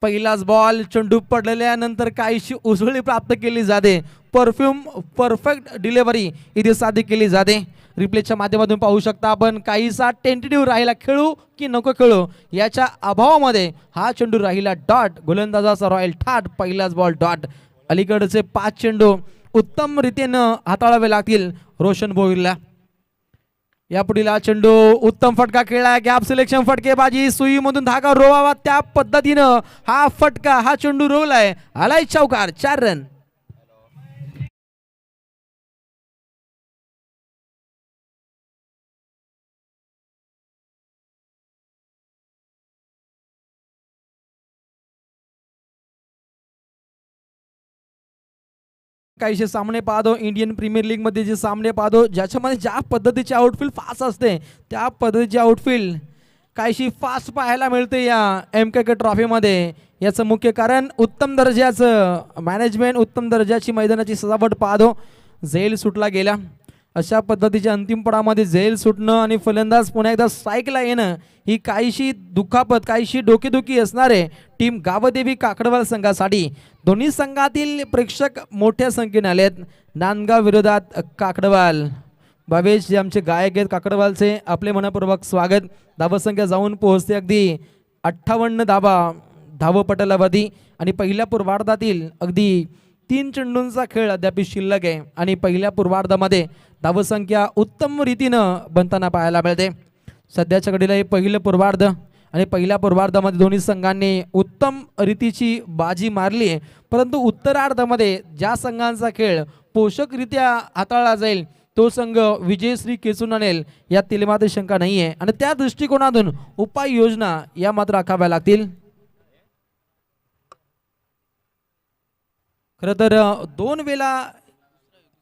पहिलाच बॉल चेंडू पडलेल्यानंतर काहीशी उसळी प्राप्त केली जाते. परफेक्ट डिलिव्हरी इथे साध्य केली जाते. रिप्लेच्या माध्यमातून पाहू शकता आपण. काहीसा टेंटेटिव्ह राहिला, खेळू की नको खेळू याच्या अभावामध्ये हा चेंडू राहिला डॉट. गोलंदाजाचा रॉयल ठाट. पहिलाच बॉल डॉट. अलीकडचे 5 चेंडू उत्तम रीतीनं हाताळावे लागतील रोशन भोईरला. यापुढील हा चेंडू उत्तम फटका खेळला. Gap selection फटकेबाजी. सुईमधून धागा रोवावा त्या पद्धतीनं हा फटका हा चेंडू रोवलाय. आलाय चौकार. 4 रन. काहीशे सामने पाहतो इंडियन प्रीमियर लीग मध्ये जे सामने पाहतो ज्याच्यामध्ये ज्या पद्धतीची आउटफील्ड फास्ट असते त्या पद्धतीची आउटफील्ड काहीशी फास्ट पाहायला मिळते या MKK ट्रॉफीमध्ये. याचं मुख्य कारण उत्तम दर्जाचं मॅनेजमेंट, उत्तम दर्जाची मैदानाची सजावट पाहतो. झेल सुटला गेला अशा पद्धतीच्या अंतिम पडामध्ये झेल सुटणं आणि फलंदाज पुन्हा एकदा स्ट्राईकला येणं ही काहीशी दुखापत काहीशी डोकेदुखी असणारे टीम गावदेवी काकडवाल संघासाठी. दोन्ही संघातील प्रेक्षक मोठ्या संख्येने आलेत. नांदगाव विरोधात काकडवाल. भावेश जे आमचे गायक आहेत काकडवालचे, आपले मनपूर्वक स्वागत. धावसंख्या जाऊन पोहोचते अगदी 58 धावपटलावधी आणि पहिल्या पूर्वार्धातील अगदी 3 चेंडूंचा खेळ अद्याप शिल्लक आहे आणि पहिल्या पूर्वार्धामध्ये धावसंख्या उत्तम रीतीनं बनताना पाहायला मिळते. सध्याच्या घडीला हे पहिलं पूर्वार्ध आणि पहिल्या पूर्वार्धामध्ये दोन्ही संघांनी उत्तम रीतीची बाजी मारली आहे, परंतु उत्तरार्धामध्ये ज्या संघांचा खेळ पोषकरित्या हाताळला जाईल तो संघ विजयश्री खेचून आणेल यात तिलमात्र शंका नाही आहे आणि त्या दृष्टिकोनातून उपाययोजना या मात्र आखाव्या लागतील. खरं तर 2 वेळा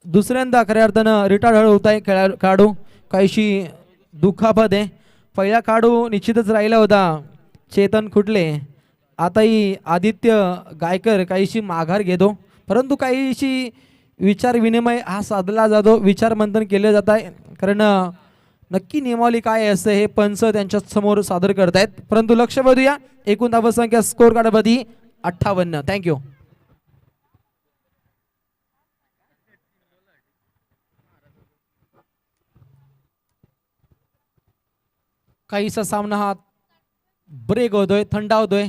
दुसऱ्यांदा खऱ्या अर्थानं रिटायर्ड होत आहे खेळाडू. काहीशी दुखापत आहे. पहिला खेळाडू निश्चितच राहिला होता चेतन खुटले. आताही आदित्य गायकर काहीशी माघार घेतो, परंतु काहीशी विचार विनिमय हा साधला जातो, विचार मंथन केले जात आहे. कारण नक्की नियमावली काय असते हे पंच त्यांच्या समोर सादर करतायत. परंतु लक्ष बघूया एकूण धावसंख्या स्कोर कार्डमध्ये 58. थँक्यू. काहीसा सामना हा ब्रेक होतोय, थंडावतोय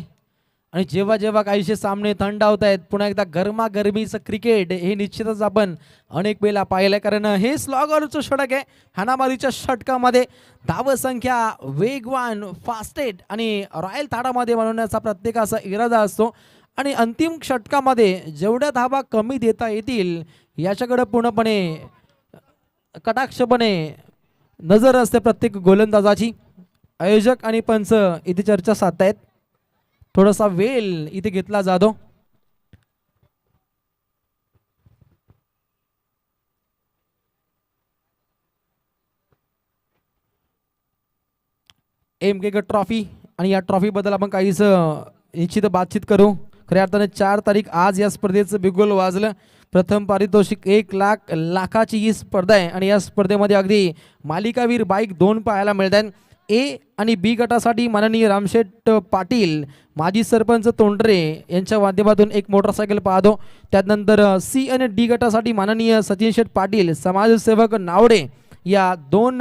आणि जेव्हा जेव्हा काहीसे सामने थंडावत आहेत पुन्हा एकदा गरमागरमीचं क्रिकेट हे निश्चितच आपण अनेक वेळेला पाहिलं आहे. कारण हे स्लॉगरचं षटक आहे. हाणामारीच्या षटकामध्ये धावसंख्या वेगवान, फास्टेट आणि रॉयल थाटामध्ये बनवण्याचा प्रत्येकाचा इरादा असतो आणि अंतिम षटकामध्ये जेवढ्या धावा कमी देता येतील याच्याकडे पूर्णपणे कटाक्षपणे नजर असते प्रत्येक गोलंदाजाची. आयोजक आणि पंच इथे चर्चा साधतायत. थोडासा वेळ इथे घेतला जातो. MK ट्रॉफी आणि या ट्रॉफी बद्दल आपण काहीच निश्चित बातचीत करू. खऱ्या अर्थाने 4 तारीख आज या स्पर्धेचं बिगुल वाजलं. प्रथम पारितोषिक 1 लाखाची ही स्पर्धा आहे आणि या स्पर्धेमध्ये अगदी मालिकावीर बाईक 2 पाहायला मिळत आहेत. ए आणि बी गटासाठी माननीय रामशेठ पाटील माजी सरपंच तोंडरे यांच्या माध्यमातून एक मोटरसायकल पाहतो. त्यानंतर सी आणि डी गटासाठी माननीय सचिन शेठ पाटील समाजसेवक नावडे या 2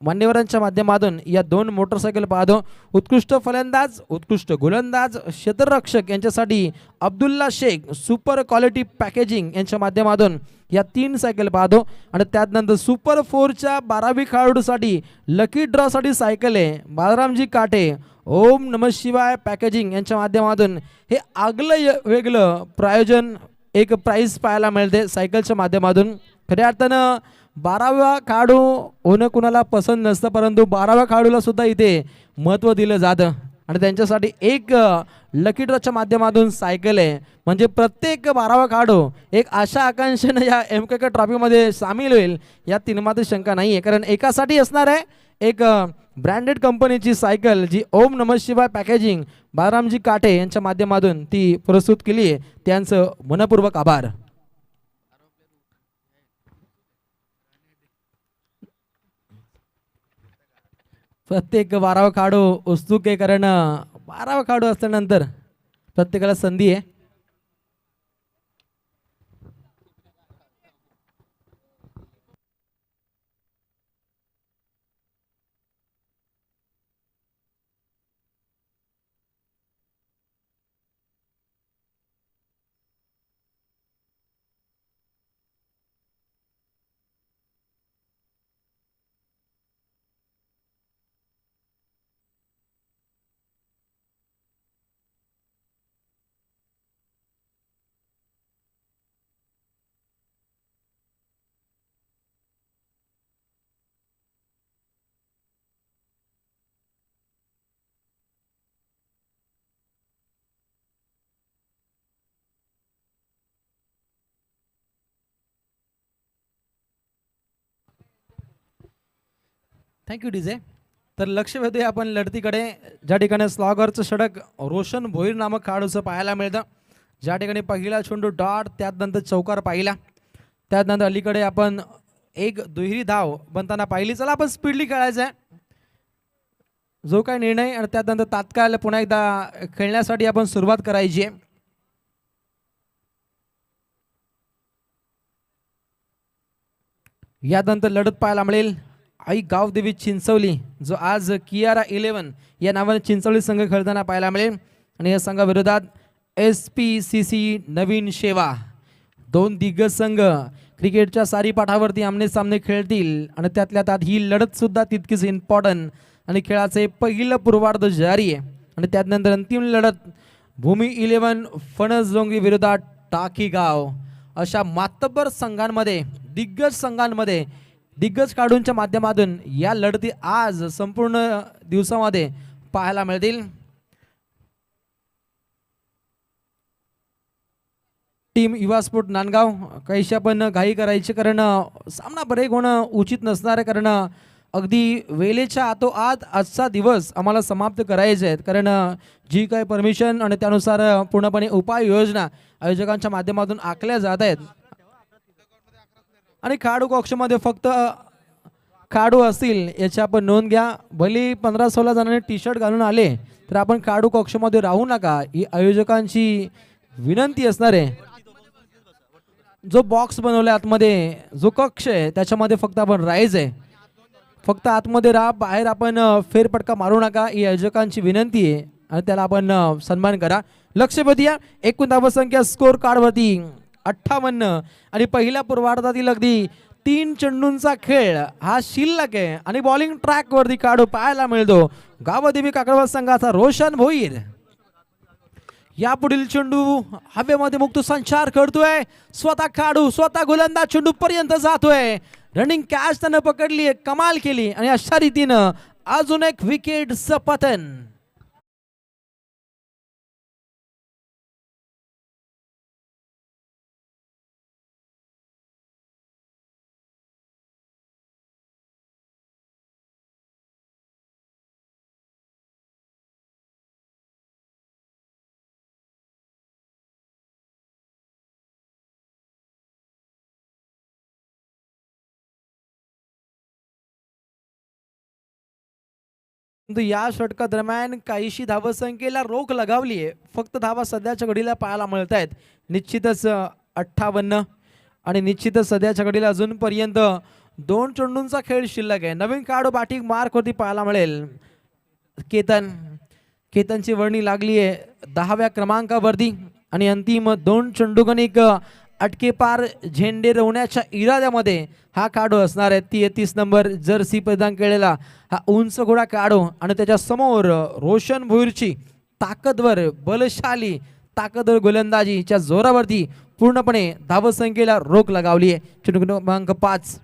मान्यवरांच्या माध्यमातून या 2 मोटरसायकल पाहतो. उत्कृष्ट फलंदाज, उत्कृष्ट गोलंदाज, क्षेत्ररक्षक यांच्यासाठी Abdullah Shaikh super quality packaging यांच्या माध्यमातून या 3 सायकल पाहतो आणि त्यानंतर सुपर 4च्या 12वी खेळाडूसाठी लकी ड्रॉसाठी सायकल आहे. बालरामजी काटे ओम नमः शिवाय पॅकेजिंग यांच्या माध्यमातून हे आगलं वेगळं प्रायोजन एक प्राईज पाहायला मिळते सायकलच्या माध्यमातून. खऱ्या अर्थानं 12वा खेळाडू होणं कुणाला पसंत नसतं, परंतु 12व्या खेळाडूला सुद्धा इथे महत्त्व दिलं जातं आणि त्यांच्यासाठी एक लकी ड्रॉच्या माध्यमातून सायकल आहे. म्हणजे प्रत्येक 12वा खेळाडू एक आशा आकांक्षेनं या MK ट्रॉफीमध्ये सामील होईल यात तिनमात्र शंका नाही आहे. कारण एकासाठी असणार आहे एक ब्रँडेड कंपनीची सायकल जी ओम नमः शिवाय पॅकेजिंग बाळरामजी काटे यांच्या माध्यमातून ती प्रस्तुत केली आहे. त्यांचं मनपूर्वक आभार. प्रत्येक 12वा खेळाडू उत्सुक आहे, कारण 12वा खेळाडू असल्यानंतर प्रत्येकाला संधी आहे. Thank you DJ. तर लक्ष वेधूया आपण लढतीकडे, ज्या ठिकाणी स्लॉगरचं षटक रोशन भोईर नामक खेळाडूचं पाहायला मिळतं. ज्या ठिकाणी पहिला चेंडू डॉट, त्यानंतर चौकार पाहिला, त्यानंतर अलीकडे आपण एक दुहेरी धाव बनताना पाहिली. चला आपण स्पीडली खेळायचं आहे. जो काही निर्णय आणि त्यानंतर तात्काळ पुन्हा एकदा खेळण्यासाठी आपण सुरुवात करायची आहे. यानंतर लढत पाहायला मिळेल आई गावदेवी चिंचवली, जो आज कियारा 11 या नावाने चिंचवली संघ खेळताना पाहायला मिळेल. आणि या संघाविरोधात SPCC नवीन शेवा. दोन दिग्गज संघ क्रिकेटच्या सारीपाठावरती आमने सामने खेळतील आणि त्यातल्या त्यात ही लढत सुद्धा तितकीच इम्पॉर्टंट. आणि खेळाचे पहिलं पूर्वार्ध जारी आहे आणि त्यानंतर अंतिम लढत भूमी 11 फणसडोंगरी विरोधात टाकीगाव. अशा मातब्बर संघांमध्ये, दिग्गज संघांमध्ये, दिग्गज खेळाडूंच्या माध्यमातून या लढती आज संपूर्ण दिवसामध्ये पाहायला मिळतील. टीम युवा स्पोर्ट नांदगाव काहीशी आपण घाई करायची, कारण सामना ब्रेक होणं उचित नसणार आहे, कारण अगदी वेळेच्या आतोआत आजचा दिवस आम्हाला समाप्त करायचे आहेत. कारण जी काही परमिशन आणि त्यानुसार पूर्णपणे उपाययोजना आयोजकांच्या माध्यमातून आखल्या जात आहेत. आणि खेळाडू कक्षामध्ये फक्त खेळाडू असतील याची आपण नोंद घ्या. भले 15-16 जणांनी टी-शर्ट घालून आले तर आपण खेळाडू कक्षामध्ये राहू नका, ही आयोजकांची विनंती असणार आहे. जो बॉक्स बनवला आतमध्ये, जो कक्ष आहे त्याच्यामध्ये फक्त आपण राहायचं आहे. फक्त आतमध्ये राहा, बाहेर आपण फेरफटका मारू नका, ही आयोजकांची विनंती आहे आणि त्याला आपण सन्मान करा. लक्ष द्या, एकूण धावसंख्या स्कोर कार्डवरती 58 आणि पहिल्या पूर्वार्धातील अगदी 3 चेंडूंचा खेळ हा शिल्लक आहे. आणि बॉलिंग ट्रॅक वरती खेळाडू पाहायला मिळतो गावदेवी काकडवा संघाचा रोशन भोईर. यापुढील चेंडू हवेमध्ये मुक्त संचार करतोय, स्वतः खेळाडू स्वतः गोलंदाज चेंडू पर्यंत जातोय. रनिंग कॅच त्यानं पकडली, कमाल केली आणि अशा रीतीनं अजून एक विकेटचं पतन. परंतु या षटका दरम्यान काहीशी धावसंख्येला रोख लगावली आहे. फक्त धावा सध्याच्या घडीला पाहायला मिळत आहेत निश्चितच 58 आणि निश्चितच सध्याच्या घडीला अजूनपर्यंत 2 चेंडूंचा खेळ शिल्लक आहे. नवीन खेळाडू बॅटिंग मार्क वरती पाहायला मिळेल केतनची वर्णी लागली आहे 10व्या क्रमांकावरती आणि अंतिम 2 चेंडूगणिक अटकेपार झेंडे रोवण्याच्या इराद्यामध्ये हा खेळाडू असणार आहे. 33 नंबर जर्सी परिधान केलेला हा उंच घोडा खेळाडू आणि त्याच्या समोर रोशन भोईरची ताकदवर बलशाली ताकदवर गोलंदाजीच्या जोरावरती पूर्णपणे धावसंख्येला रोख लगावली आहे. चेंडू क्रमांक 5,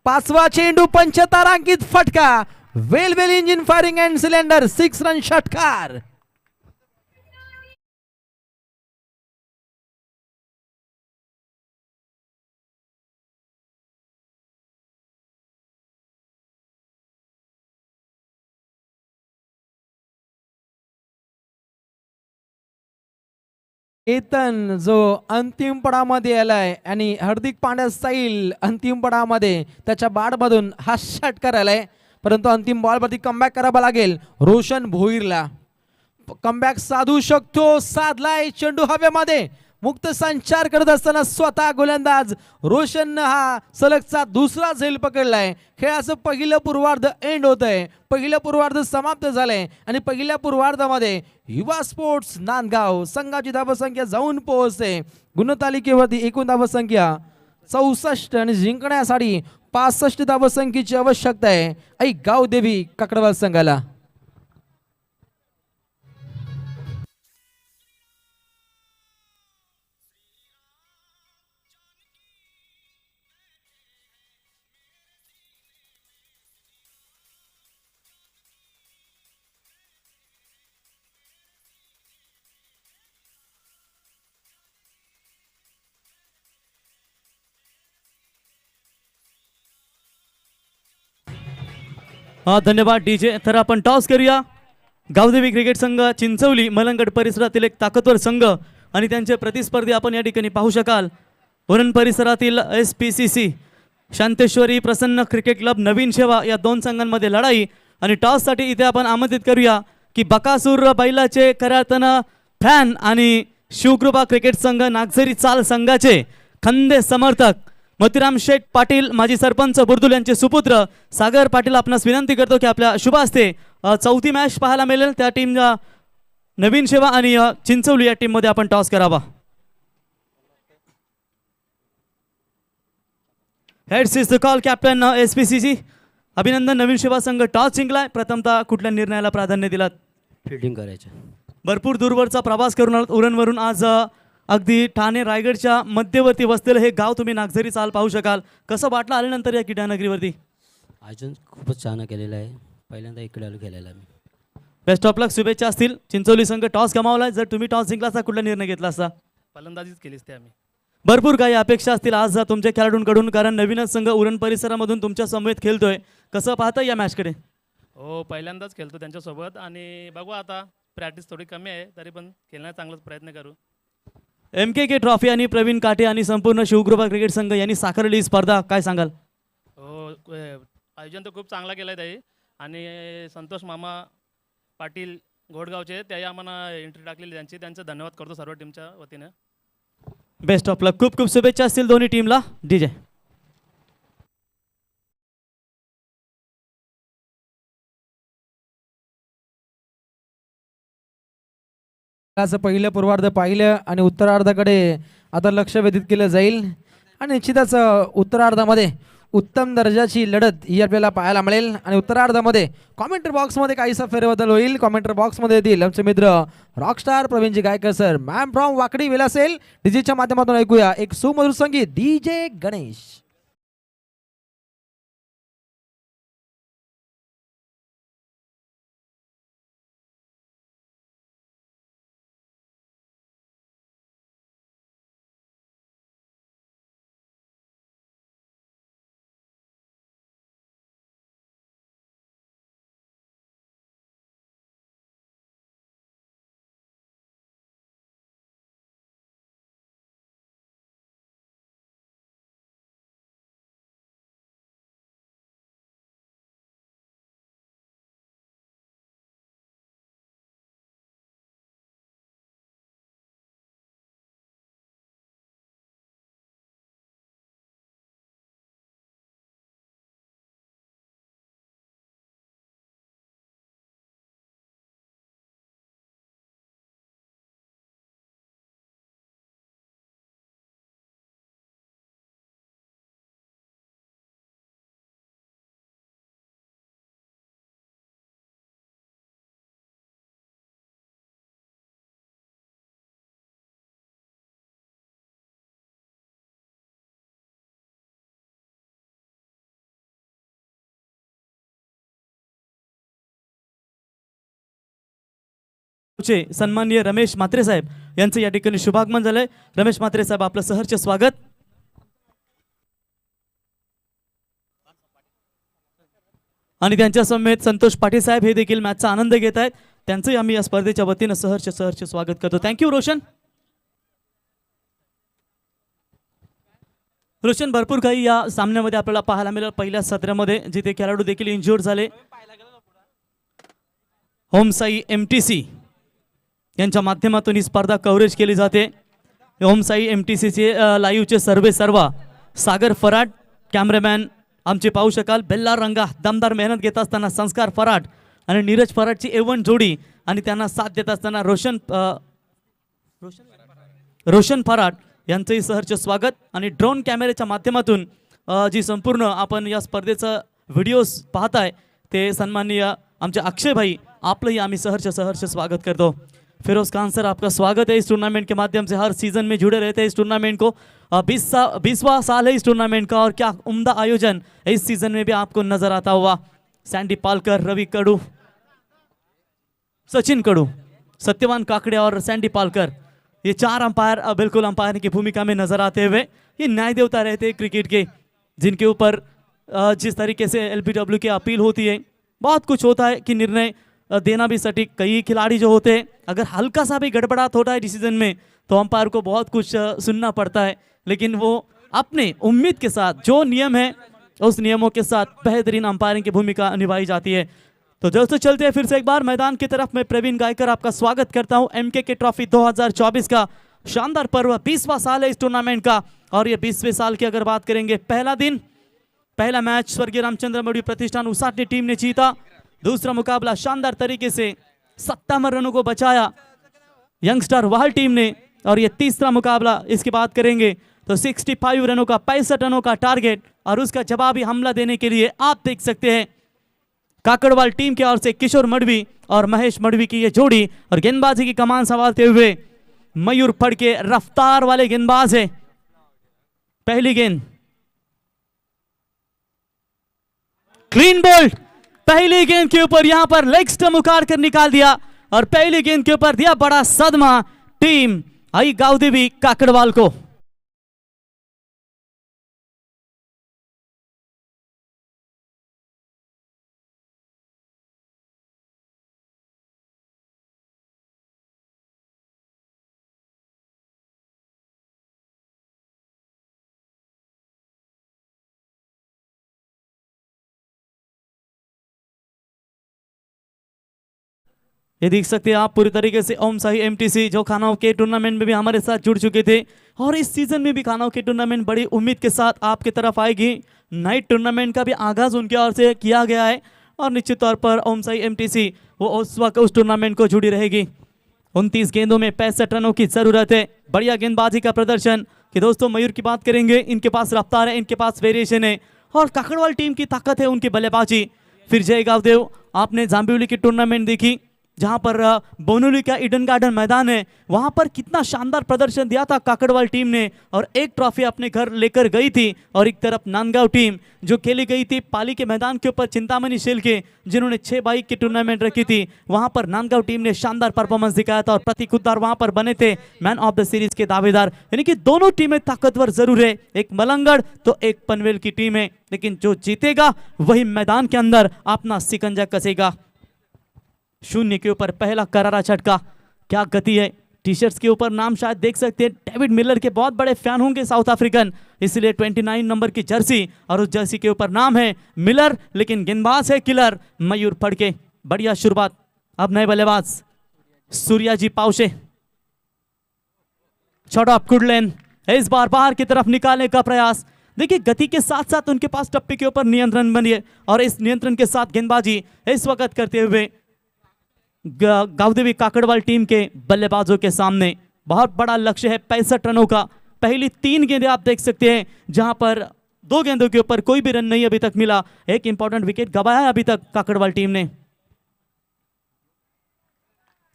5वा चेंडू पंचतारांकित फटका, well engine firing and cylinder 6 run षटकार. केतन जो अंतिम पडामध्ये आलाय आणि हार्दिक पांड्या स्टाईल अंतिम पडामध्ये त्याच्या बॅटमधून हा षटकार आलाय. परंतु अंतिम बॉलवरती कमबॅक करावा लागेल रोशन भोईरला. कमबॅक साधू शकतो, साधलाय. चेंडू हवेमध्ये मुक्त संचार करत असताना स्वतः गोलंदाज रोशन हा सलगचा दुसरा झेल पकडलाय. खेळाचं पहिलं पूर्वार्ध एंड होत आहे, पहिलं पूर्वार्ध समाप्त झालंय आणि पहिल्या पूर्वार्धामध्ये युवा स्पोर्ट्स नांदगाव संघाची धावसंख्या जाऊन पोहोचते गुणतालिकेवरती एकूण धावसंख्या 64 आणि जिंकण्यासाठी 65 धावसंख्येची आवश्यकता आहे आई गावदेवी काकडवाल संघाला. धन्यवाद डीजे. तर आपण टॉस करूया. गावदेवी क्रिकेट संघ चिंचवली मलंगड परिसरातील एक ताकदवर संघ आणि त्यांचे प्रतिस्पर्धी आपण या ठिकाणी पाहू शकाल. उरण परिसरातील SPCC शांतेश्वरी प्रसन्न क्रिकेट क्लब नवीन शेवा या दोन संघांमध्ये लढाई आणि टॉससाठी इथे आपण आमंत्रित करूया की बकासूर बैलाचे खऱ्या अर्थानं फॅन आणि शिवकृपा क्रिकेट संघ नागझरी चाल संघाचे खंदे समर्थक मोतीराम शेठ पाटील माजी सरपंच बुर्दुल यांचे सुपुत्र सागर पाटील आपणास विनंती करतो की आपल्या शुभ हस्ते चौथी मॅच पाहायला मिळेल त्या टीमच्या नवीन शेवा आणि चिंचवली या टीममध्ये आपण टॉस करावा. Heads is the call captain SPCC. अभिनंदन, नवीन शेवा संघ टॉस जिंकलाय. प्रथमतः कुठल्या निर्णयाला प्राधान्य दिलात? फिल्डिंग करायचं. भरपूर दूरवरचा प्रवास करून आलात उरणवरून. आज अगदी ठाणे रायगडच्या मध्यवर्ती वसलेलं हे गाव तुम्ही नागझरी चाल पाहू शकाल. कसं वाटलं आल्यानंतर या किटानगरीवरती? अजून खूपच छान केलेलं आहे. पहिल्यांदा इकडे आलो खेळायला मी. बेस्ट ऑफ लक, शुभेच्छा असतील. चिंचोली संघ टॉस गमावलाय. जर तुम्ही टॉस जिंकला असता कुठला निर्णय घेतला असता? फलंदाजीच केलीच ते आम्ही. भरपूर काही अपेक्षा असतील आज तुमच्या खेळाडूंकडून, कारण नवीनच संघ उरण परिसरामधून तुमच्या समवेत खेळतोय. कसं पाहता या मॅचकडे? हो, पहिल्यांदाच खेळतो त्यांच्यासोबत आणि बघू आता. प्रॅक्टिस थोडी कमी आहे तरी पण खेळण्याचा चांगलाच प्रयत्न करू. MKK ट्रॉफी आणि प्रवीण काटे आणि संपूर्ण शिवकृपा क्रिकेट संघ यांनी साकारली स्पर्धा, काय सांगाल? हो, आयोजन तर खूप चांगला केलं आहे ताई. आणि संतोष मामा पाटील घोडगावचे त्याही आम्हाला एंट्री टाकलेली त्यांचं धन्यवाद करतो सर्व टीमच्या वतीनं. बेस्ट ऑफ लक, खूप खूप शुभेच्छा असतील दोन्ही टीमला. DJ पहिलं पूर्वार्ध पाहिलं आणि उत्तरार्धाकडे आता लक्ष वेधित केलं जाईल आणि निश्चितच उत्तरार्धामध्ये उत्तम दर्जाची लढत ही आपल्याला पाहायला मिळेल. आणि उत्तरार्धामध्ये कॉमेंटर बॉक्समध्ये काहीसा फेरबदल होईल. कॉमेंटर बॉक्समध्ये येतील आमचे मित्र rockstar Praveenji Gaikar sir, ma'am from Wakdi वेल असेल. डीजेच्या माध्यमातून ऐकूया एक सुमधुर संगीत. DJ गणेश. सन्माननीय रमेश म्हात्रे साहेब यांचं या ठिकाणी शुभागमन झालंय. रमेश म्हात्रे साहेब, आपलं सहर्ष स्वागत. आणि त्यांच्या समेत संतोष पाटील साहेब हे देखील मॅचचा आनंद घेत आहेत. त्यांचंही आम्ही या स्पर्धेच्या वतीनं सहर्ष स्वागत करतो. थँक्यू रोशन. रोशन, भरपूर काही या सामन्यामध्ये आपल्याला पाहायला मिळेल. पहिल्या सत्रामध्ये जिथे खेळाडू देखील इंज्युअर्ड झाले. होमसाई MTC यांच्या माध्यमातून ही स्पर्धा कव्हरेज केली जाते. होमसाई MTCचे लाईव्हचे सर्वा सागर फराट, कॅमेरामॅन आमचे पाहू शकाल. बेल्ला रंगा दमदार मेहनत घेत असताना संस्कार फराट आणि नीरज फराटची A1 जोडी आणि त्यांना साथ देत असताना रोशन फराट यांचंही सहर्ष स्वागत. आणि ड्रोन कॅमेऱ्याच्या माध्यमातून जी संपूर्ण आपण या स्पर्धेचं व्हिडिओज पाहताय ते सन्माननीय आमचे अक्षय भाई, आपलंही आम्ही सहर्ष स्वागत करतो. फिरोज खान सर, आपका स्वागत है इस टूर्नामेंट के माध्यम से. हर सीजन में जुड़े रहते हैं इस टूर्नामेंट को. 20वां साल है इस टूर्नामेंट का और क्या उम्दा आयोजन इस सीजन में भी आपको नजर आता हुआ. सैंडी पालकर, रवि कडू, सचिन कडू, सत्यवान काकड़े और सैंडी पालकर, ये 4 अंपायर बिल्कुल अंपायर की भूमिका में नजर आते हुए ये न्याय देवता रहते हैं क्रिकेट के, जिनके ऊपर जिस तरीके से LBW की अपील होती है, बहुत कुछ होता है कि निर्णय देना भी सटीक. कई खिलाड़ी जो होते हैं अगर हल्का सा भी गड़बड़ाहट होता है डिसीजन में तो अंपायर को बहुत कुछ सुनना पड़ता है, लेकिन वो अपने उम्मीद के साथ जो नियम है उस नियमों के साथ बेहतरीन अंपायरिंग की भूमिका निभाई जाती है। तो दोस्तों चलते हैं फिर से एक बार मैदान की तरफ। मैं प्रवीण गायकर आपका स्वागत करता हूं एमके ट्रॉफी 2024 का शानदार पर्व 20वां साल है इस टूर्नामेंट का। और ये 20वें साल की अगर बात करेंगे, पहला दिन पहला मैच स्वर्गीय रामचंद्र मौर्य प्रतिष्ठान उसाटने टीम ने जीता। दूसरा मुकाबला शानदार तरीके से 57 रनों को बचाया यंगस्टर वाहल टीम ने। और ये तीसरा मुकाबला इसकी बात करेंगे तो 65 रनों का 65 रनों का टारगेट और उसका जवाबी हमला देने के लिए आप देख सकते हैं काकड़वाल टीम की ओर से किशोर मडवी और महेश मडवी की ये जोड़ी। और गेंदबाजी की कमान संभालते हुए मयूर फड़के रफ्तार वाले गेंदबाज है। पहली गेंद क्लीन बोल्ड, पहली गेंद के ऊपर यहां पर लेग स्टंप उखाड़ कर निकाल दिया और पहली गेंद के ऊपर दिया बड़ा सदमा टीम आई गावदेवी काकड़वाल को। ये देख सकते हैं आप पूरी तरीके से ओम साई एमटीसी जो खानाओं के टूर्नामेंट में भी हमारे साथ जुड़ चुके थे और इस सीजन में भी खानाओं के टूर्नामेंट बड़ी उम्मीद के साथ आपकी तरफ आएगी। नाइट टूर्नामेंट का भी आगाज उनकी ओर से किया गया है और निश्चित तौर पर ओम साई एमटीसी वो उस वक्त उस टूर्नामेंट को जुड़ी रहेगी। 29 गेंदों में 65 रनों की जरूरत है। बढ़िया गेंदबाजी का प्रदर्शन कि दोस्तों मयूर की बात करेंगे, इनके पास रफ्तार है, इनके पास वेरिएशन है और काकड़वाल टीम की ताकत है उनकी बल्लेबाजी। फिर जय गावदेव, आपने जांबिवली की टूर्नामेंट देखी जहां पर बोनुली का ईडन गार्डन मैदान है, वहां पर कितना शानदार प्रदर्शन दिया था काकड़वाल टीम ने और एक ट्रॉफी अपने घर लेकर गई थी। और एक तरफ नांदगांव टीम जो खेली गई थी पाली के मैदान के ऊपर चिंतामणि शेल के, जिन्होंने 6 बाइक की टूर्नामेंट रखी थी, वहां पर नांदगांव टीम ने शानदार परफॉर्मेंस दिखाया था और प्रतीक उद्धार वहां पर बने थे मैन ऑफ द सीरीज के दावेदार। यानी कि दोनों टीमें ताकतवर जरूर है, एक मलंगड़ तो एक पनवेल की टीम है, लेकिन जो जीतेगा वही मैदान के अंदर अपना सिकंजा कसेगा। 0 के ऊपर पहला करारा झटका, क्या गति है। टी शर्ट्स के ऊपर नाम शायद देख सकते हैं, डेविड मिलर के बहुत बड़े फैन होंगे साउथ अफ्रीकन, इसलिए 29 नंबर की जर्सी और उस जर्सी के ऊपर नाम है मिलर, लेकिन गेंदबाज है किलर मयूर फड़के। बढ़िया शुरुआत। अब नए बल्लेबाज सूर्याजी पाउशे, शॉट ऑफ गुड लेन, इस बार बाहर की तरफ निकालने का प्रयास। देखिए गति के साथ साथ उनके पास टप्पे के ऊपर नियंत्रण बनिए और इस नियंत्रण के साथ गेंदबाजी इस वक्त करते हुए गावदेवी काकड़वाल टीम के बल्लेबाजों के सामने बहुत बड़ा लक्ष्य है 65 रनों का। पहली 3 गेंदें आप देख सकते हैं जहां पर 2 गेंदों के ऊपर कोई भी रन नहीं अभी तक मिला। एक इंपॉर्टेंट विकेट गवाया है अभी तक काकड़वाल टीम ने।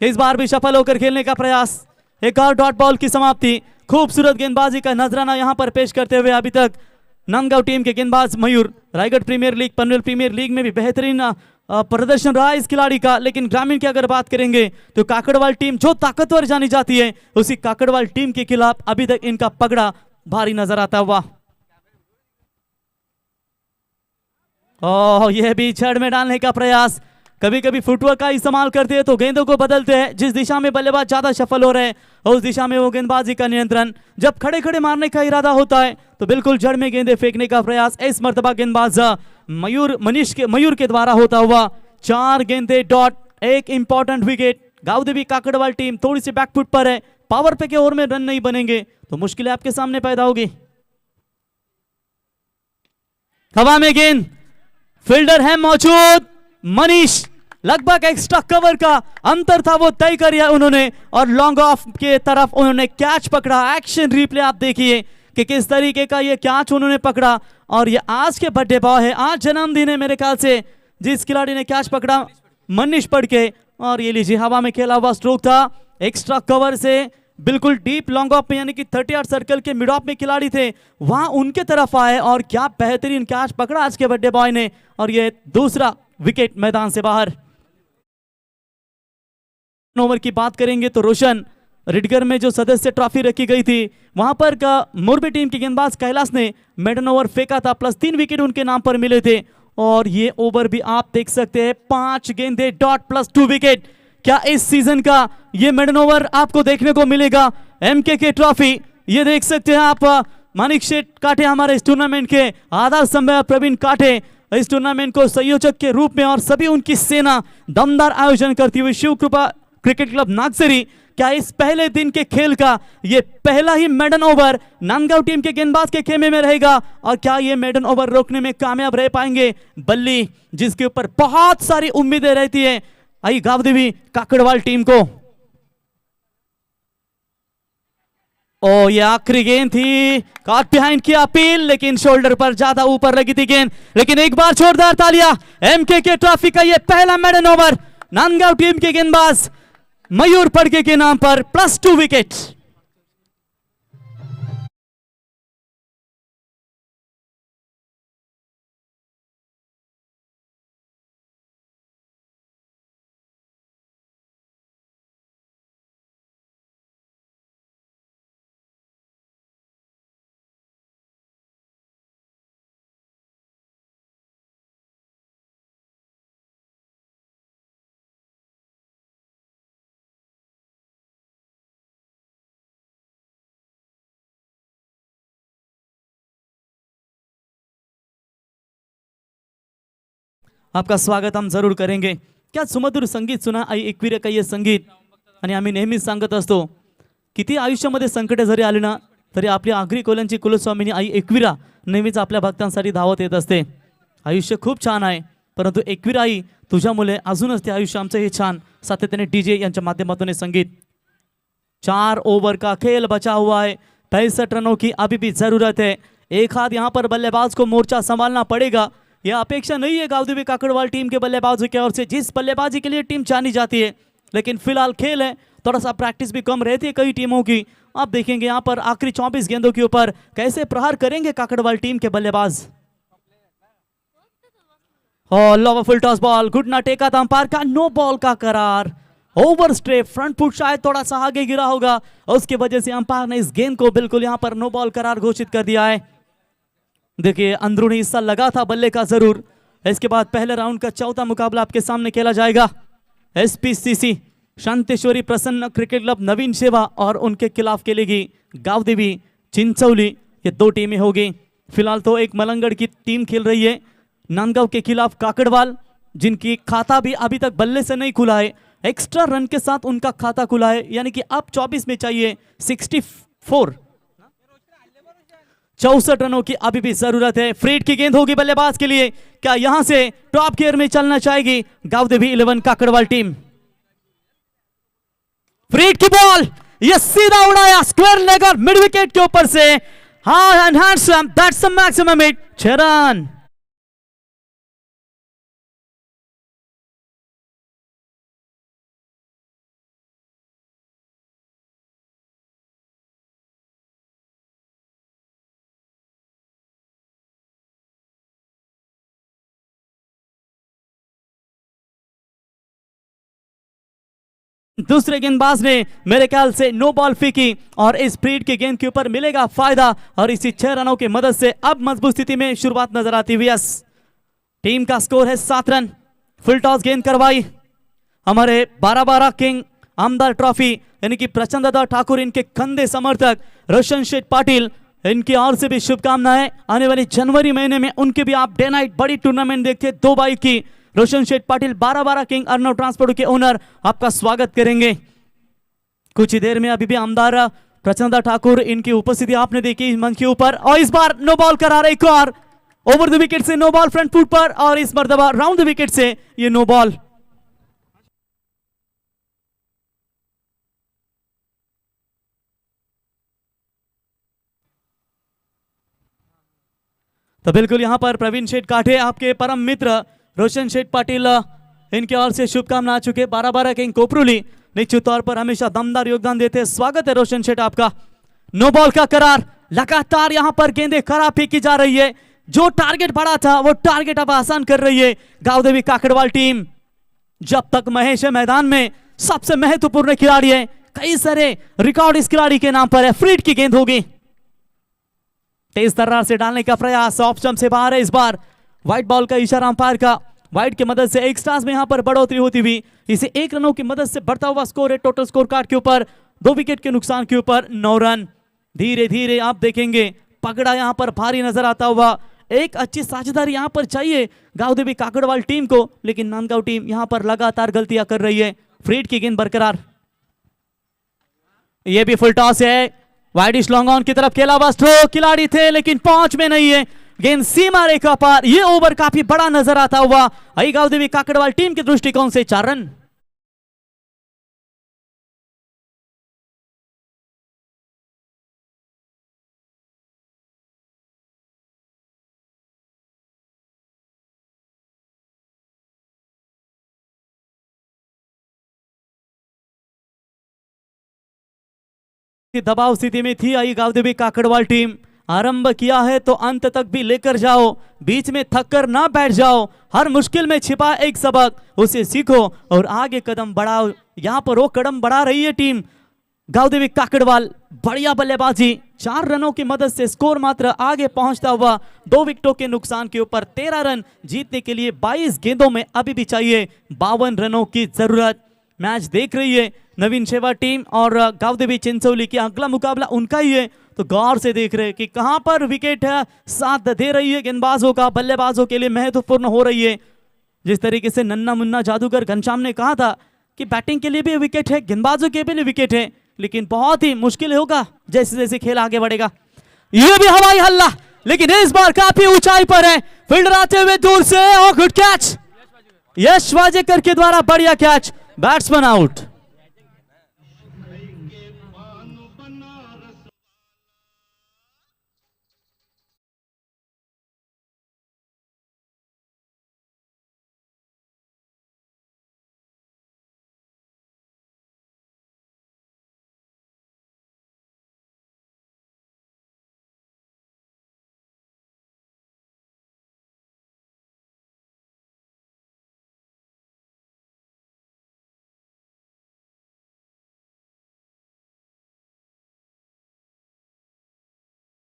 इस बार भी सफल होकर खेलने का प्रयास, एक और डॉट बॉल की समाप्ति। खूबसूरत गेंदबाजी का नजराना यहां पर पेश करते हुए अभी तक नांदगांव टीम के गेंदबाज Mayur. Raigad premier league, Panvel premier league में भी बेहतरीन प्रदर्शन रहा इस खिलाड़ी का, लेकिन ग्रामीण की अगर बात करेंगे तो काकड़वाल टीम जो ताकतवर जानी जाती है उसी काकड़वाल टीम के खिलाफ अभी तक इनका पगड़ा भारी नजर आता हुआ। ओह, यह भी छड़ में डालने का प्रयास। कभी कभी फुटवर्क का इस्तेमाल करते हैं तो गेंदों को बदलते हैं, जिस दिशा में बल्लेबाज ज्यादा सफल हो रहे हैं उस दिशा में वो गेंदबाजी का नियंत्रण। जब खड़े खड़े मारने का इरादा होता है तो बिल्कुल जड़ में गेंदे फेंकने का प्रयास इस मर्तबा गेंदबाज मयूर के द्वारा होता हुआ। 4 गेंदे डॉट, एक इंपॉर्टेंट विकेट। गावदेवी काकड़वाल टीम थोड़ी सी बैकफुट पर है, पावर पे के ओवर में रन नहीं बनेंगे तो मुश्किलें आपके सामने पैदा होगी। हवा में गेंद, फील्डर है मौजूद, मनीष लगभग एक्स्ट्रा कवर का अंतर था वो तय किया उन्होंने और लॉन्ग ऑफ के तरफ उन्होंने कैच पकड़ा। एक्शन रिप्ले आप देखिए कि किस तरीके का ये कैच उन्होंने पकड़ा और ये आज के बर्थडे बॉय है, आज जन्मदिन है मेरे ख्याल से जिस खिलाड़ी ने कैच पकड़ा, मनीष पड़के। और ये लीजिए हवा में खेला हुआ स्ट्रोक था, एक्स्ट्रा कवर से बिल्कुल डीप लॉन्ग ऑफ में, यानी कि 38 सर्कल के मिड ऑफ में खिलाड़ी थे वहां उनके तरफ आए और क्या बेहतरीन कैच पकड़ा आज के बर्थडे बॉय ने। और ये दूसरा विकेट मैदान से बाहर। ओवर की बात करेंगे तो रोशन रिडगर में जो सदस्य ट्रॉफी रखी गई थी वहां पर का मोरबी टीम के गेंदबाज कैलाश ने मेडन ओवर फेंका था, प्लस 3 विकेट उनके नाम पर मिले थे। और ये ओवर भी आप देख सकते हैं 5 गेंदे डॉट प्लस 2 विकेट। क्या इस सीजन का ये मेडन ओवर आपको देखने को मिलेगा एमके ट्रॉफी? ये देख सकते हैं आप मानिक शेठ काठे हमारे इस टूर्नामेंट के आधार स्तंभ है, प्रवीण काठे इस टूर्नामेंट को संयोजक के रूप में और सभी उनकी सेना दमदार आयोजन करती हुई शिव कृपा क्रिकेट क्लब नागसरी। क्या इस पहले दिन के खेल का ये पहला ही मेडन ओवर नांदगांव टीम के गेंदबाज के खेमे में रहेगा और क्या ये मेडन ओवर रोकने में कामयाब रह पाएंगे? बल्ली जिसके ऊपर बहुत सारी उम्मीदें रहती है आई गावदेवी काकड़वाल टीम को। ओ ये आखिरी गेंद थी, कॉट बिहाइंड की अपील, लेकिन शोल्डर पर ज्यादा ऊपर लगी थी गेंद। लेकिन एक बार जोरदार तालियां एमके के ट्रॉफी का ये पहला मेडन ओवर नांदगांव टीम के गेंदबाज मयूर पड़के के नाम पर +2 विकेट। आपका स्वागत हम जरूर करेंगे। क्या सुमधुर संगीत सुना आई एकविरा का ये संगीत। आणि आम्ही नेहमीच सांगत असतो किती आयुष्यामध्ये संकटे जरी आली ना तरी आपली आगरी कोल्यांची कुलस्वामिनी आई एकविरा नेहमीच आपल्या भक्तांसाठी धावत येत असते। आयुष्य खूप छान आहे परंतु एकविरा आई तुझ्यामुळे अजूनच ते आयुष्य आमचं हे छान सातत्याने डीजे यांच्या माध्यमातून हे संगीत। 4 ओवर का खेल बचा हुआ है, 65 रनों की अभी भी जरूरत है। एक हाथ यहाँ पर बल्लेबाज को मोर्चा संभालना पड़ेगा। यह अपेक्षा नहीं है गावदेवी काकड़वाल टीम के बल्लेबाजों की ओर से जिस बल्लेबाजी के लिए टीम जानी जाती है, लेकिन फिलहाल खेल है, थोड़ा सा प्रैक्टिस भी कम रहती है कई टीमों की। आप देखेंगे यहाँ पर आखिरी 24 गेंदों के ऊपर कैसे प्रहार करेंगे काकड़वाल टीम के बल्लेबाज। लॉव फुल टॉस बॉल, घुटना टेका था अंपायर का, नो बॉल का करार। ओवर स्ट्रेप फ्रंट फुट शायद थोड़ा सा आगे गिरा होगा, उसकी वजह से अंपायर ने इस गेंद को बिल्कुल यहाँ पर नो बॉल करार घोषित कर दिया है। देखिए अंदरूनी हिस्सा लगा था बल्ले का जरूर। इसके बाद पहले राउंड का चौथा मुकाबला आपके सामने खेला जाएगा। SPCC शांतेश्वरी प्रसन्न क्रिकेट क्लब नवीन सेवा और उनके खिलाफ खेलेगी गावदेवी चिंचौली। ये 2 टीमें होगी। फिलहाल तो एक मलंगड़ की टीम खेल रही है नांदगांव के खिलाफ काकड़वाल, जिनकी खाता भी अभी तक बल्ले से नहीं खुला है। एक्स्ट्रा रन के साथ उनका खाता खुला है, यानी कि अब 24 में चाहिए 64 64 रनों की अभी भी जरूरत है। फ्रीड की गेंद होगी बल्लेबाज के लिए। क्या यहां से टॉप गियर में चलना चाहेगी गावदेवी 11 काकड़वाल टीम? फ्रीड की बॉल, ये सीधा उड़ाया स्क्वायर लेग और मिड विकेट के ऊपर से। हाँ and handsome, that's the maximum hit, 6 run. दूसरे गेंदबाज ने मेरे ख्याल से नो बॉल फेंकी और इस फ्रीड के गेंद के ऊपर मिलेगा फायदा और इसी 6 रनों की मदद से अब मजबूत स्थिति में शुरुआत नजर आती हुई। टीम का स्कोर है 7 रन। फुल टॉस गेंद करवाई हमारे 12-12 किंग आमदार ट्रॉफी यानी कि प्रचंड दादा ठाकुर, इनके कंधे समर्थक रोशन शेठ पाटिल, इनकी ओर से भी शुभकामनाएं। आने वाली जनवरी महीने में उनके भी आप डे नाइट बड़ी टूर्नामेंट देखते 2 बाइक की। रोशन शेठ पाटिल 12-12 किंग अर्नव ट्रांसपोर्ट के ओनर आपका स्वागत करेंगे। कुछ ही देर में अभी भी आमदार प्रचंदा ठाकुर, इनकी उपस्थिति आपने देखी मंच के ऊपर। और इस बार नो बॉल करार, एक और ओवर द विकेट से नो बॉल फ्रंट फुट पर, और इस मर्तबा राउंड द विकेट से ये नो बॉल। तो बिल्कुल यहां पर प्रवीण शेठ काठे, आपके परम मित्र रोशन शेठ पाटिल, इनके ओर से शुभकामना आ चुके। 12-12 किंग कोपरूली निश्चित तौर पर हमेशा दमदार योगदान देते हैं। स्वागत है रोशन शेठ आपका। नो बॉल का करार, लगातार यहां पर गेंदें खराब फेंकी जा रही है। जो टारगेट बड़ा था वो टारगेट अब आसान कर रही है गावदेवी काकड़वाल टीम। जब तक महेश है मैदान में सबसे महत्वपूर्ण खिलाड़ी है, कई सारे रिकॉर्ड इस खिलाड़ी के नाम पर है। फ्रीड की गेंद होगी, तेज तर्रार से डालने का प्रयास, ऑफ स्टंप से बाहर है। इस बार व्हाइट बॉल का इशारा अंपायर का। व्हाइट की मदद से एक स्टार्स में यहां पर बढ़ोतरी होती हुई इसे 1 रनों की मदद से बढ़ता हुआ स्कोर है टोटल स्कोर कार्ड के ऊपर 2 विकेट के नुकसान के ऊपर 9 रन। धीरे धीरे आप देखेंगे पगड़ा यहाँ पर भारी नजर आता हुआ। एक अच्छी साझेदारी यहाँ पर चाहिए गांवदेवी काकड़वाल टीम को, लेकिन नांदगांव टीम यहाँ पर लगातार गलतियां कर रही है। फ्रीड की गेंद बरकरार, ये भी फुल टॉस है, वाइडिश लॉन्ग ऑन की तरफ खेला हुआ, स्ट्रोक खिलाड़ी थे लेकिन पहुंच में नहीं है, गेंद सीमा रेखा पार। ये ओवर काफी बड़ा नजर आता हुआ। आई गांवदेवी काकड़वाल टीम के दृष्टिकोण से 4 रन। दबाव स्थिति में थी आई गांवदेवी काकड़वाल टीम। आरंभ किया है तो अंत तक भी लेकर जाओ, बीच में थक कर ना बैठ जाओ। हर मुश्किल में छिपा एक सबक, उसे सीखो और आगे कदम बढ़ाओ। यहां पर वो कदम बढ़ा रही है टीम गांवदेवी काकड़वाल। बढ़िया बल्लेबाजी, 4 रनों की मदद से स्कोर मात्र आगे पहुंचता हुआ। 2 विकेटों के नुकसान के ऊपर 13 रन जीतने के लिए 22 गेंदों में अभी भी चाहिए 52 रनों की जरूरत। मैच देख रही है नवीन शेवा टीम और गांवदेवी चिंचोली की। अगला मुकाबला उनका ही है, तो गौर से देख रहे हैं कि कहां पर विकेट है साथ दे रही है गेंदबाजों का, बल्लेबाजों के लिए महत्वपूर्ण हो रही है। जिस तरीके से नन्ना मुन्ना जादूगर घनश्याम ने कहा था कि बैटिंग के लिए भी विकेट है, गेंदबाजों के भी विकेट है, लेकिन बहुत ही मुश्किल होगा जैसे जैसे खेल आगे बढ़ेगा। ये भी हवाई हल्ला, लेकिन इस बार काफी ऊंचाई पर है, फील्डर आते हुए दूर से और गुड कैच, यश वाजेकर के द्वारा बढ़िया कैच, बैट्समैन आउट।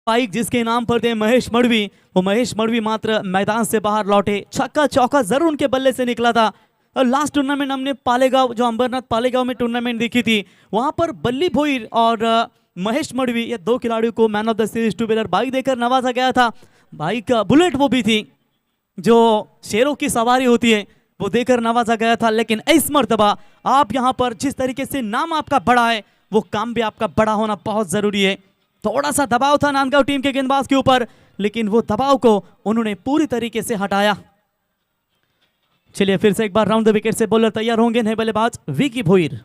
बाइक जिसके नाम पर थे महेश मड़वी, वो महेश मड़वी मात्र मैदान से बाहर लौटे। छक्का चौका जरूर उनके बल्ले से निकला था। और लास्ट टूर्नामेंट हमने पालेगांव, जो अंबरनाथ पालेगांव में टूर्नामेंट देखी थी, वहां पर बल्ली भोईर और महेश मड़वी, ये 2 खिलाड़ियों को man of the series 2 wheeler bike देकर नवाजा गया था। बाइक बुलेट वो भी थी जो शेरों की सवारी होती है, वो देकर नवाजा गया था। लेकिन इस मर्तबा आप यहाँ पर जिस तरीके से नाम आपका बड़ा है, वो काम भी आपका बड़ा होना बहुत जरूरी है। थोड़ा सा दबाव था नांदगांव टीम के गेंदबाज के ऊपर, लेकिन वो दबाव को उन्होंने पूरी तरीके से हटाया। चलिए फिर से एक बार राउंड द विकेट से बॉलर तैयार होंगे, नए बल्लेबाज विकी भोईर।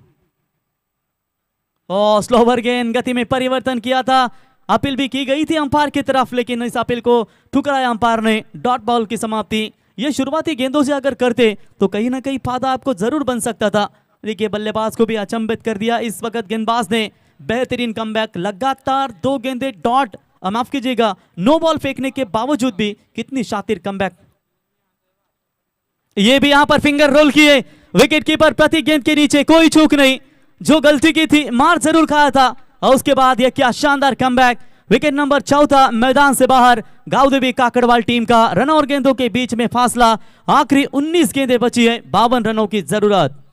और स्लोवर गेंद, गति में परिवर्तन किया था, अपील भी की गई थी अंपायर की तरफ, लेकिन इस अपील को ठुकराया अंपायर ने। डॉट बॉल की समाप्ति। ये शुरुआती गेंदों से अगर करते तो कहीं ना कहीं फायदा आपको जरूर बन सकता था। देखिए बल्लेबाज को भी अचंभित कर दिया इस वक्त गेंदबाज ने। बेहतरीन कमबैक, लगातार 2 गेंदे डॉट, माफ कीजिएगा, नो बॉल फेंकने के बावजूद भी कितनी शातिर कमबैक। ये भी यहां पर फिंगर रोल किए, विकेट कीपर प्रति गेंद के नीचे, कोई चूक नहीं। जो गलती की थी मार जरूर खाया था, और उसके बाद यह क्या शानदार कमबैक। विकेट नंबर 4 मैदान से बाहर गांवदेवी काकड़वाल टीम का। रन और गेंदों के बीच में फासला, आखिरी 19 गेंदें बची है, 52 रनों की जरूरत।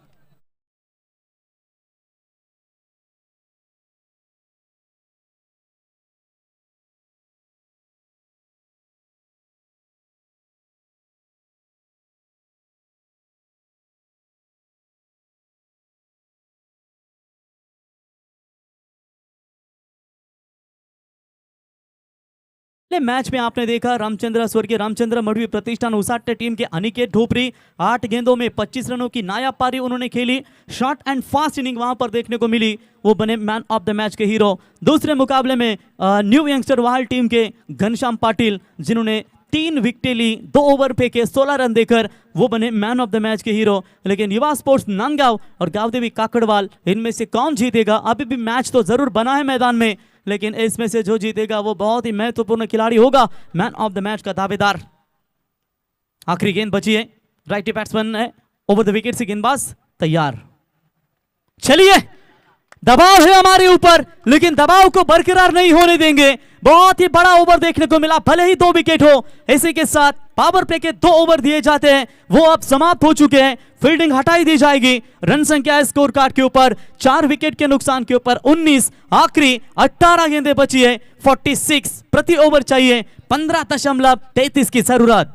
मैच में आपने देखा रामचंद्र, स्वर्गीय रामचंद्र मड़वी प्रतिष्ठान उसाटे टीम के अनिकेत ढोपरी 8 गेंदों में 25 रनों की नायाब पारी उन्होंने खेली। शॉर्ट एंड फास्ट इनिंग वहां पर देखने को मिली, वो बने मैन ऑफ द मैच के हीरो। दूसरे मुकाबले में न्यू यंगस्टर वाहल टीम के घनश्याम पाटिल, जिन्होंने 3 विकेटें ली, 2 ओवर फेंके, 16 रन देकर, वो बने मैन ऑफ द मैच के हीरो। लेकिन युवा स्पोर्ट्स नांदगांव और गांवदेवी काकड़वाल, इनमें से कौन जीतेगा? अभी भी मैच तो जरूर बना है मैदान में, लेकिन इसमें से जो जीतेगा वो बहुत ही महत्वपूर्ण खिलाड़ी होगा, मैन ऑफ द मैच का दावेदार। आखिरी गेंद बची है, राइटी बैट्समैन है, ओवर द विकेट से गेंदबाज तैयार। चलिए दबाव है हमारे ऊपर, लेकिन दबाव को बरकरार नहीं होने देंगे। बहुत ही बड़ा ओवर देखने को मिला, भले ही 2 विकेट हो। इसी के साथ पावर प्ले के 2 ओवर दिए जाते हैं, वो अब समाप्त हो चुके हैं। फील्डिंग हटाई दी जाएगी। रन संख्या है स्कोर कार्ड के ऊपर 4 विकेट के नुकसान के ऊपर 19, आखिरी 18 गेंदें बची है। 46 प्रति ओवर चाहिए, 15.33 की जरूरत।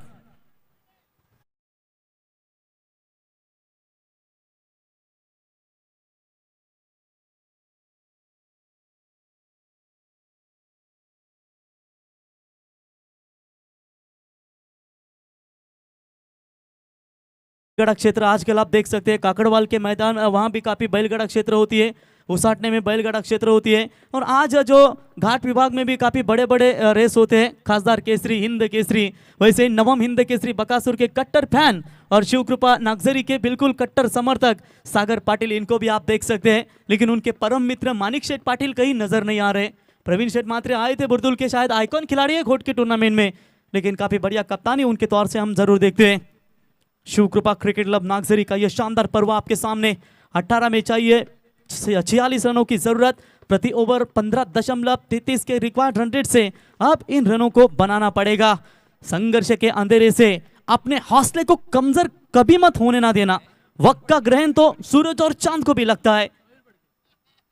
बैलगढ़ा क्षेत्र आजकल आप देख सकते हैं काकड़वाल के मैदान, वहाँ भी काफ़ी बैलगढ़ा क्षेत्र होती है, उसाटने में बैलगढ़ा क्षेत्र होती है। और आज जो घाट विभाग में भी काफ़ी बड़े बड़े रेस होते हैं, खासदार केसरी, हिंद केसरी, वैसे नवम हिंद केसरी बकासुर के कट्टर फैन और शिवकृपा नागजरी के बिल्कुल कट्टर समर्थक सागर पाटिल, इनको भी आप देख सकते हैं। लेकिन उनके परम मित्र मानिक शेठ पाटिल कहीं नजर नहीं आ रहे। प्रवीण शेठ मात्रे आए थे बुरदुल के, शायद आइकॉन खिलाड़ी है घोट के टूर्नामेंट में, लेकिन काफ़ी बढ़िया कप्तानी उनके तौर से हम जरूर देखते हैं। शिवकृपा क्रिकेट क्लब नागजरी का यह शानदार पर्व आपके सामने। 18 में चाहिए 46 रनों की जरूरत, प्रति ओवर 15.33 के रिक्वायर्ड रन रेट से अब इन रनों को बनाना पड़ेगा। संघर्ष के अंधेरे से अपने हौसले को कमजोर कभी मत होने ना देना। वक्त का ग्रहण तो सूरज और चांद को भी लगता है।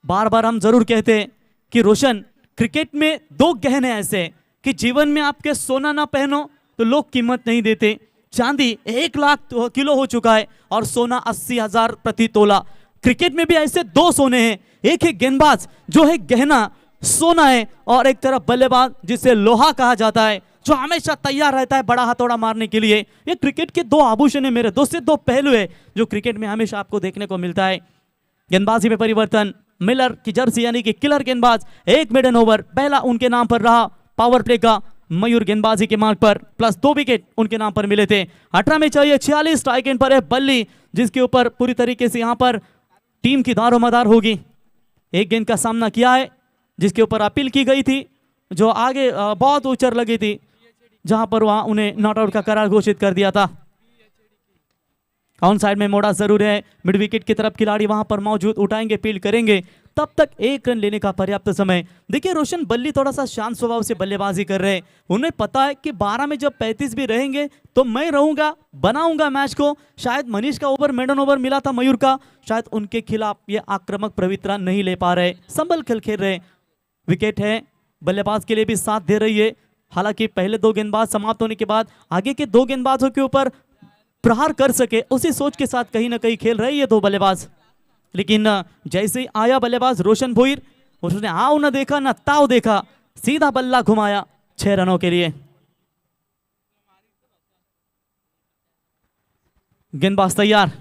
बार बार हम जरूर कहते हैं कि रोशन, क्रिकेट में 2 गहने ऐसे कि जीवन में आपके सोना ना पहनो तो लोग कीमत नहीं देते। चांदी 1 लाख किलो हो चुका है और सोना 80,000 प्रति तोला। क्रिकेट में भी ऐसे 2 सोने हैं, एक है गेंदबाज जो है गहना सोना है, और एक तरफ बल्लेबाज जिसे लोहा कहा जाता है, जो हमेशा तैयार रहता है बड़ा हथौड़ा मारने के लिए। ये क्रिकेट के 2 आभूषण है मेरे दोस्त, 2 पहलू है जो क्रिकेट में हमेशा आपको देखने को मिलता है। गेंदबाजी में परिवर्तन, मिलर की जर्सी यानी कि किलर गेंदबाज 1 मेडन ओवर पहला उनके नाम पर रहा। पावर प्ले का मयूर गेंदबाजी के मार्ग पर प्लस 2 विकेट उनके नाम पर मिले थे। 18 में चाहिए 46, स्ट्राइक एंड पर है बल्ली, जिसके ऊपर पूरी तरीके से यहां पर टीम की दारोमदार होगी। एक गेंद का सामना किया है जिसके ऊपर अपील की गई थी, जो आगे बहुत ऊंचर लगी थी, जहां पर वहां उन्हें नॉट आउट का करार घोषित कर दिया था। ऑन साइड में मोड़ा जरूर है, मिड विकेट की तरफ खिलाड़ी वहां पर मौजूद, उठाएंगे, फील्ड करेंगे, तब तक 1 रन लेने का पर्याप्त समय। देखिए रोशन बल्ली थोड़ा सा शांत स्वभाव से बल्लेबाजी कर रहे हैं। उन्हें पता है कि 12 में जब 35 भी रहेंगे तो मैं रहूंगा, बनाऊंगा मैच को। शायद मनीष का ओवर मेडन ओवर मिला था मयूर का, शायद उनके खिलाफ ये आक्रामक प्रवृत्ति नहीं ले पा रहे, संभल खेल रहे। विकेट है, बल्लेबाज के लिए भी साथ दे रही है। हालांकि पहले 2 गेंदबाज समाप्त होने के बाद आगे के 2 गेंदबाजों के ऊपर प्रहार कर सके, उसी सोच के साथ कहीं ना कहीं खेल रहे ये 2 बल्लेबाज। लेकिन जैसे ही आया बल्लेबाज रोशन भोईर, उसने आओ ना देखा ना ताव देखा, सीधा बल्ला घुमाया 6 रनों के लिए। गेंदबाज तैयार,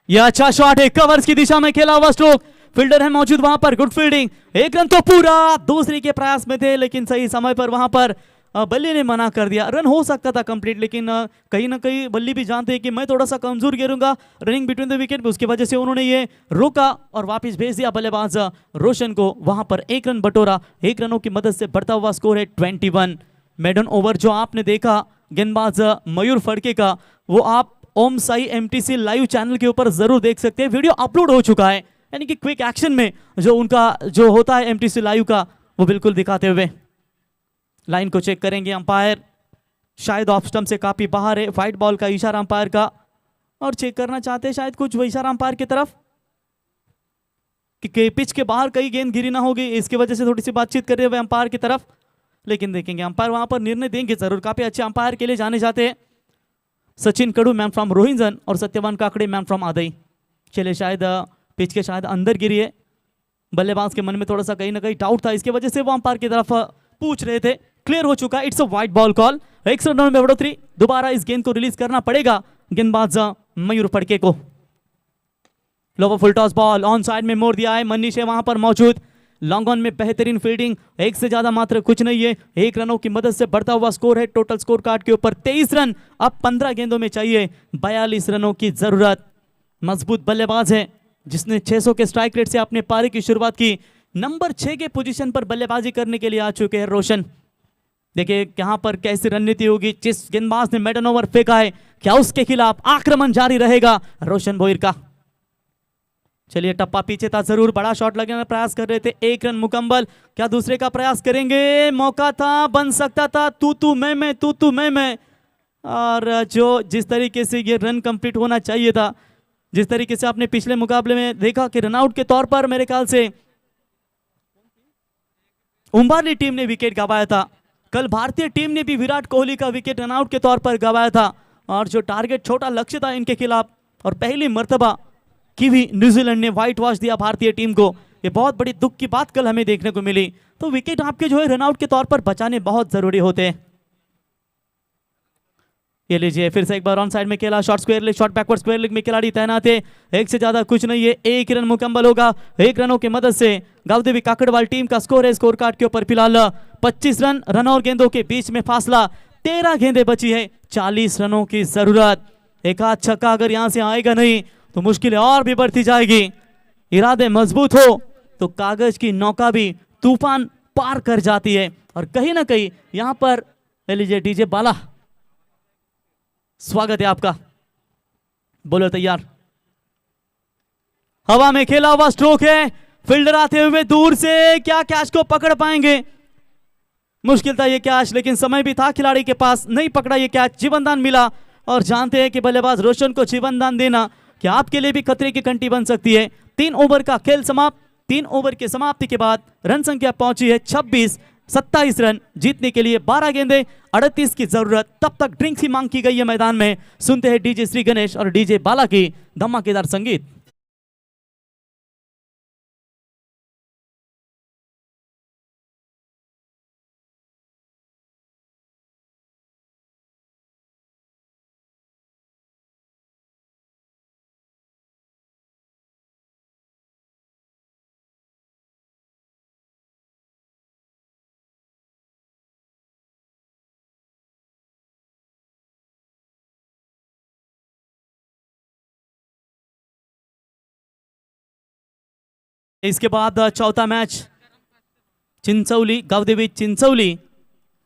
यह अच्छा शॉट है, कवर्स की दिशा में खेला हुआ स्ट्रोक, फील्डर है मौजूद वहां पर, गुड फील्डिंग। 1 रन तो पूरा, दूसरी के प्रयास में थे, लेकिन सही समय पर वहां पर बल्ली ने मना कर दिया। रन हो सकता था कंप्लीट, लेकिन कहीं ना कहीं बल्ली भी जानते हैं कि मैं थोड़ा सा कमजोर गिरूंगा रनिंग बिटवीन द विकेट, उसकी वजह से उन्होंने ये रोका और वापस भेज दिया बल्लेबाज रोशन को। वहां पर 1 रन बटोरा, 1 रनों की मदद से बढ़ता हुआ स्कोर है 21। मेडन ओवर जो आपने देखा गेंदबाज मयूर फड़के का, वो आप ओम साई MTC लाइव चैनल के ऊपर जरूर देख सकते हैं। वीडियो अपलोड हो चुका है, यानी कि क्विक एक्शन में जो उनका जो होता है MTC लाइव का, वो बिल्कुल दिखाते हुए। लाइन को चेक करेंगे अंपायर, शायद ऑफ स्टंप से काफी बाहर है, वाइट बॉल का इशारा अंपायर का, और चेक करना चाहते हैं शायद कुछ वो इशारा अंपायर की तरफ कि पिच के बाहर कहीं गेंद गिरी ना होगी, इसकी वजह से थोड़ी सी बातचीत कर रहे हुए अंपायर की तरफ। लेकिन देखेंगे अंपायर वहां पर निर्णय देंगे जरूर। काफी अच्छे अंपायर के लिए जाने जाते हैं सचिन कड़ू मैन फ्रॉम रोहिंजन और सत्यवान काकड़े मैन फ्रॉम आदई। चले शायद पिच के शायद अंदर गिरी है, बल्लेबाज के मन में थोड़ा सा कहीं ना कहीं डाउट था, इसकी वजह से वो अंपायर की तरफ पूछ रहे थे। क्लियर हो चुका है, it's a white ball call. 1 run में बढ़ोतरी, दोबारा इस गेंद को रिलीज करना पड़ेगा गेंदबाज मयूर फड़के को। Lower full toss ball on side में मोड़ दिया है, मनीष है वहां पर मौजूद। लॉन्ग ऑन में बेहतरीन फील्डिंग, 1 से ज्यादा मात्र कुछ नहीं है, 1 रनों की मदद से बढ़ता हुआ स्कोर है। टोटल स्कोर कार्ड के ऊपर 23 रन, अब 15 गेंदों में चाहिए 42 रनों की जरूरत। मजबूत बल्लेबाज है जिसने 600 के स्ट्राइक रेट से अपने पारी की शुरुआत की। नंबर 6 के पोजीशन पर बल्लेबाजी करने के लिए आ चुके हैं रोशन। देखिए यहाँ पर कैसी रणनीति होगी, जिस गेंदबाज ने मेडन ओवर फेंका है क्या उसके खिलाफ आक्रमण जारी रहेगा रोशन भोईर का। चलिए टप्पा पीछे था जरूर, बड़ा शॉट लगने का प्रयास कर रहे थे, 1 रन मुकम्मल। क्या दूसरे का प्रयास करेंगे? मौका था, बन सकता था, तू मैं तू मैं। और जो जिस तरीके से ये रन कंप्लीट होना चाहिए था, जिस तरीके से आपने पिछले मुकाबले में देखा कि रनआउट के तौर पर मेरे ख्याल से उम्बारली टीम ने विकेट गंवाया था, कल भारतीय टीम ने भी विराट कोहली का विकेट रनआउट के तौर पर गंवाया था। और जो टारगेट छोटा लक्ष्य था इनके खिलाफ, और पहली मर्तबा की भी न्यूजीलैंड ने व्हाइट वॉश दिया भारतीय टीम को, ये बहुत बड़ी दुख की बात कल हमें देखने को मिली। तो विकेट आपके जो है रनआउट के तौर पर बचाने बहुत जरूरी होते हैं। ये लीजिए फिर से एक बार ऑन साइड में खेला, short square leg, short backward square leg में खिलाड़ी तैनात है, एक से ज्यादा कुछ नहीं है, 1 रन मुकम्मल होगा। 1 रनों की मदद से गावदेवी काकड़वाल टीम का स्कोर है स्कोर कार्ड के ऊपर फिलहाल 25 रन। रन और गेंदों के बीच में फासला 13 गेंदें बची है, 40 रनों की जरूरत। एक आध छक्का अगर यहां से आएगा नहीं तो मुश्किलें और भी बढ़ती जाएगी। इरादे मजबूत हो तो कागज की नौका भी तूफान पार कर जाती है। और कहीं ना कहीं यहां पर लीजिए डीजे बाला, स्वागत है आपका, बोलो तैयार। हवा में खेला हुआ स्ट्रोक है, फील्डर आते हुए दूर से, क्या कैच को पकड़ पाएंगे? मुश्किल था ये कैच, लेकिन समय भी था खिलाड़ी के पास, नहीं पकड़ा ये कैच, जीवनदान मिला। और जानते हैं कि बल्लेबाज रोशन को जीवनदान देना कि आपके लिए भी खतरे की घंटी बन सकती है। 3 ओवर का खेल समाप्त, 3 ओवर की समाप्ति के बाद रन संख्या पहुंची है 26, 27 रन जीतने के लिए 12 गेंदे 38 की जरूरत। तब तक ड्रिंक्स की मांग की गई है मैदान में। सुनते हैं डीजे श्री गणेश और डीजे बाला की धमाकेदार संगीत। इसके बाद चौथा मैच चिंचौली गावदेवी चिंचौली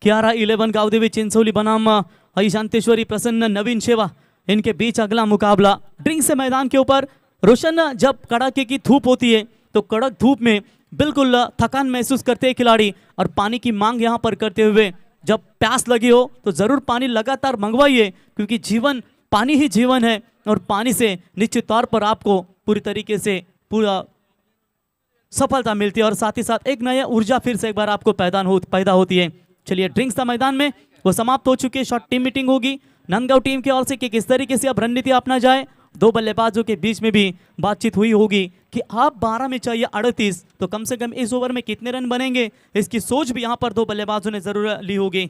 11-11 गावदेवी चिंचौली बनाम शांतेश्वरी प्रसन्न नवीन सेवा, इनके बीच अगला मुकाबला। ड्रिंक से मैदान के ऊपर रोशन, जब कड़ाके की धूप होती है तो कड़क धूप में बिल्कुल थकान महसूस करते हैं खिलाड़ी, और पानी की मांग यहाँ पर करते हुए जब प्यास लगी हो तो जरूर पानी लगातार मंगवाइए, क्योंकि जीवन पानी ही जीवन है। और पानी से निश्चित तौर पर आपको पूरी तरीके से पूरा सफलता मिलती है, और साथ ही साथ एक नया ऊर्जा फिर से एक बार आपको पैदा होती है। चलिए ड्रिंक्स था मैदान में, वो समाप्त हो चुकी है। शॉर्ट टीम मीटिंग होगी नंदगांव टीम की ओर से कि किस तरीके से अब रणनीति अपना जाए। 2 बल्लेबाजों के बीच में भी बातचीत हुई होगी कि आप 12 में चाहिए 38, तो कम से कम इस ओवर में कितने रन बनेंगे, इसकी सोच भी यहाँ पर 2 बल्लेबाजों ने जरूर ली होगी।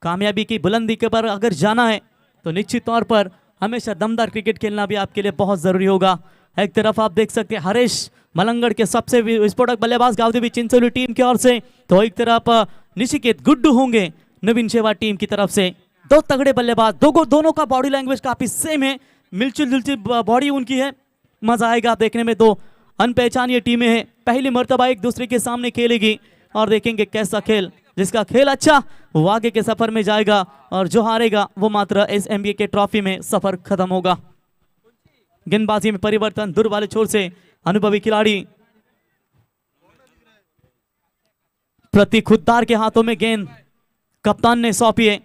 कामयाबी की बुलंदी के पर अगर जाना है तो निश्चित तौर पर हमेशा दमदार क्रिकेट खेलना भी आपके लिए बहुत जरूरी होगा। एक तरफ आप देख सकते हैं हरीश मलंगड़ के सबसे विस्फोटक बल्लेबाज गावदेवी चिंचोली टीम की ओर से, तो एक तरफ निशिकेत गुड्डू होंगे नवीन सेवा टीम की तरफ से। 2 तगड़े बल्लेबाज, दोनों का बॉडी लैंग्वेज काफी सेम है, मिलजुल बॉडी उनकी है, मजा आएगा देखने में। 2 अनपहचानी टीमें हैं, पहली मर्तबा एक दूसरे के सामने खेलेगी, और देखेंगे कैसा खेल। जिसका खेल अच्छा वो आगे के सफर में जाएगा, और जो हारेगा वो मात्र SMBA के ट्रॉफी में सफर खत्म होगा। गेंदबाजी में परिवर्तन, दूर वाले छोर से अनुभवी खिलाड़ी प्रतीक खुद्दार के हाथों में गेंद कप्तान ने सौंपी है।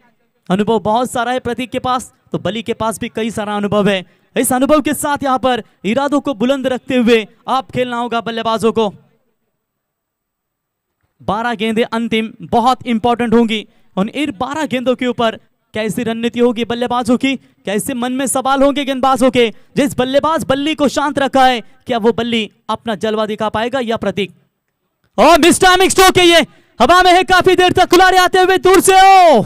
अनुभव बहुत सारा है प्रतीक के पास, तो बली के पास भी कई सारा अनुभव है। इस अनुभव के साथ यहाँ पर इरादों को बुलंद रखते हुए आप खेलना होगा बल्लेबाजों को। 12 गेंदें अंतिम बहुत इंपॉर्टेंट होंगी, और इन 12 गेंदों के ऊपर कैसी रणनीति होगी बल्लेबाजों की, कैसे मन में सवाल होंगे गेंदबाजों के। जिस बल्लेबाज बल्ली को शांत रखा है, क्या वो बल्ली अपना जलवा दिखा पाएगा या प्रतीक? और मिस टाइमिंग स्ट्रोक है, ये हवा में है काफी देर तक, खुलारे आते हुए दूर से। ओ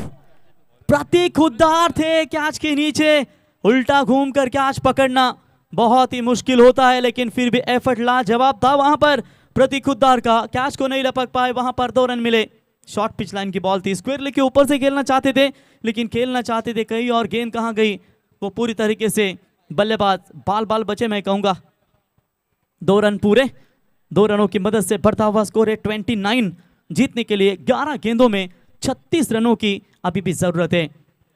प्रतीक खुद्दार थे कैच के नीचे, उल्टा घूमकर कैच पकड़ना बहुत ही मुश्किल होता है, लेकिन फिर भी एफर्ट लाजवाब था वहां पर प्रतीक खुद्दार का। कैच को नहीं लपक पाए, वहां पर 2 रन मिले। शॉर्ट पिच लाइन की बॉल थी, स्क्वायर लेग के ऊपर से खेलना चाहते थे, लेकिन खेलना चाहते थे कहीं और, गेंद कहां गई वो पूरी तरीके से बल्लेबाज बाल बचे मैं कहूंगा। 2 रन पूरे, 2 रनों की मदद से बढ़ता हुआ स्कोर है 29। जीतने के लिए 11 गेंदों में 36 रनों की अभी भी जरूरत है।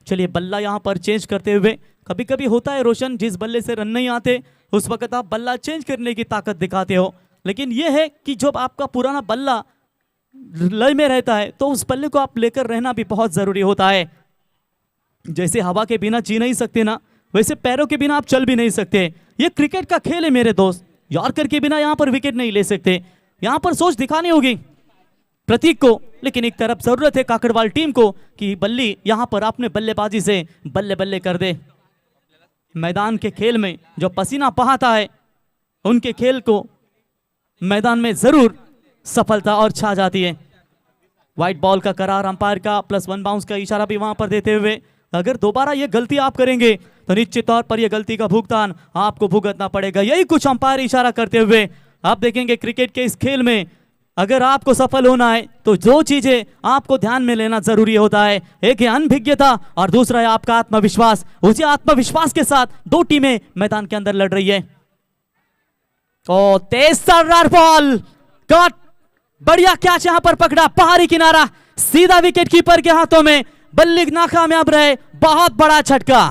चलिए बल्ला यहाँ पर चेंज करते हुए, कभी कभी होता है रोशन, जिस बल्ले से रन नहीं आते उस वक्त आप बल्ला चेंज करने की ताकत दिखाते हो, लेकिन यह है कि जब आपका पुराना बल्ला लय में रहता है तो उस बल्ले को आप लेकर रहना भी बहुत जरूरी होता है। जैसे हवा के बिना जी नहीं सकते ना, वैसे पैरों के बिना आप चल भी नहीं सकते। ये क्रिकेट का खेल है मेरे दोस्त, यॉर्कर के बिना यहाँ पर विकेट नहीं ले सकते। यहाँ पर सोच दिखानी होगी प्रतीक को, लेकिन एक तरफ जरूरत है काकड़वाल टीम को कि बल्ली यहाँ पर अपने बल्लेबाजी से बल्ले बल्ले कर दे। मैदान के खेल में जो पसीना बहाता है उनके खेल को मैदान में जरूर सफलता और छा जाती है। व्हाइट बॉल का करार, अंपायर का +1 बाउंस का इशारा भी वहां पर देते हुए, अगर दोबारा ये गलती आप करेंगे तो निश्चित तौर पर यह गलती का भुगतान आपको भुगतना पड़ेगा। यही कुछ अंपायर इशारा करते हुए आप देखेंगे क्रिकेट के इस खेल में अगर आपको सफल होना है तो जो चीजें आपको ध्यान में लेना जरूरी होता है, एक है अनभिज्ञता और दूसरा है आपका आत्मविश्वास। उसी आत्मविश्वास के साथ दो टीमें मैदान के अंदर लड़ रही है। ओ तेज सर्रार बॉल, कट, बढ़िया कैच यहां पर पकड़ा, पहाड़ी किनारा, सीधा विकेट कीपर के हाथों में, बल्ली नाकामयाब रहे, बहुत बड़ा झटका।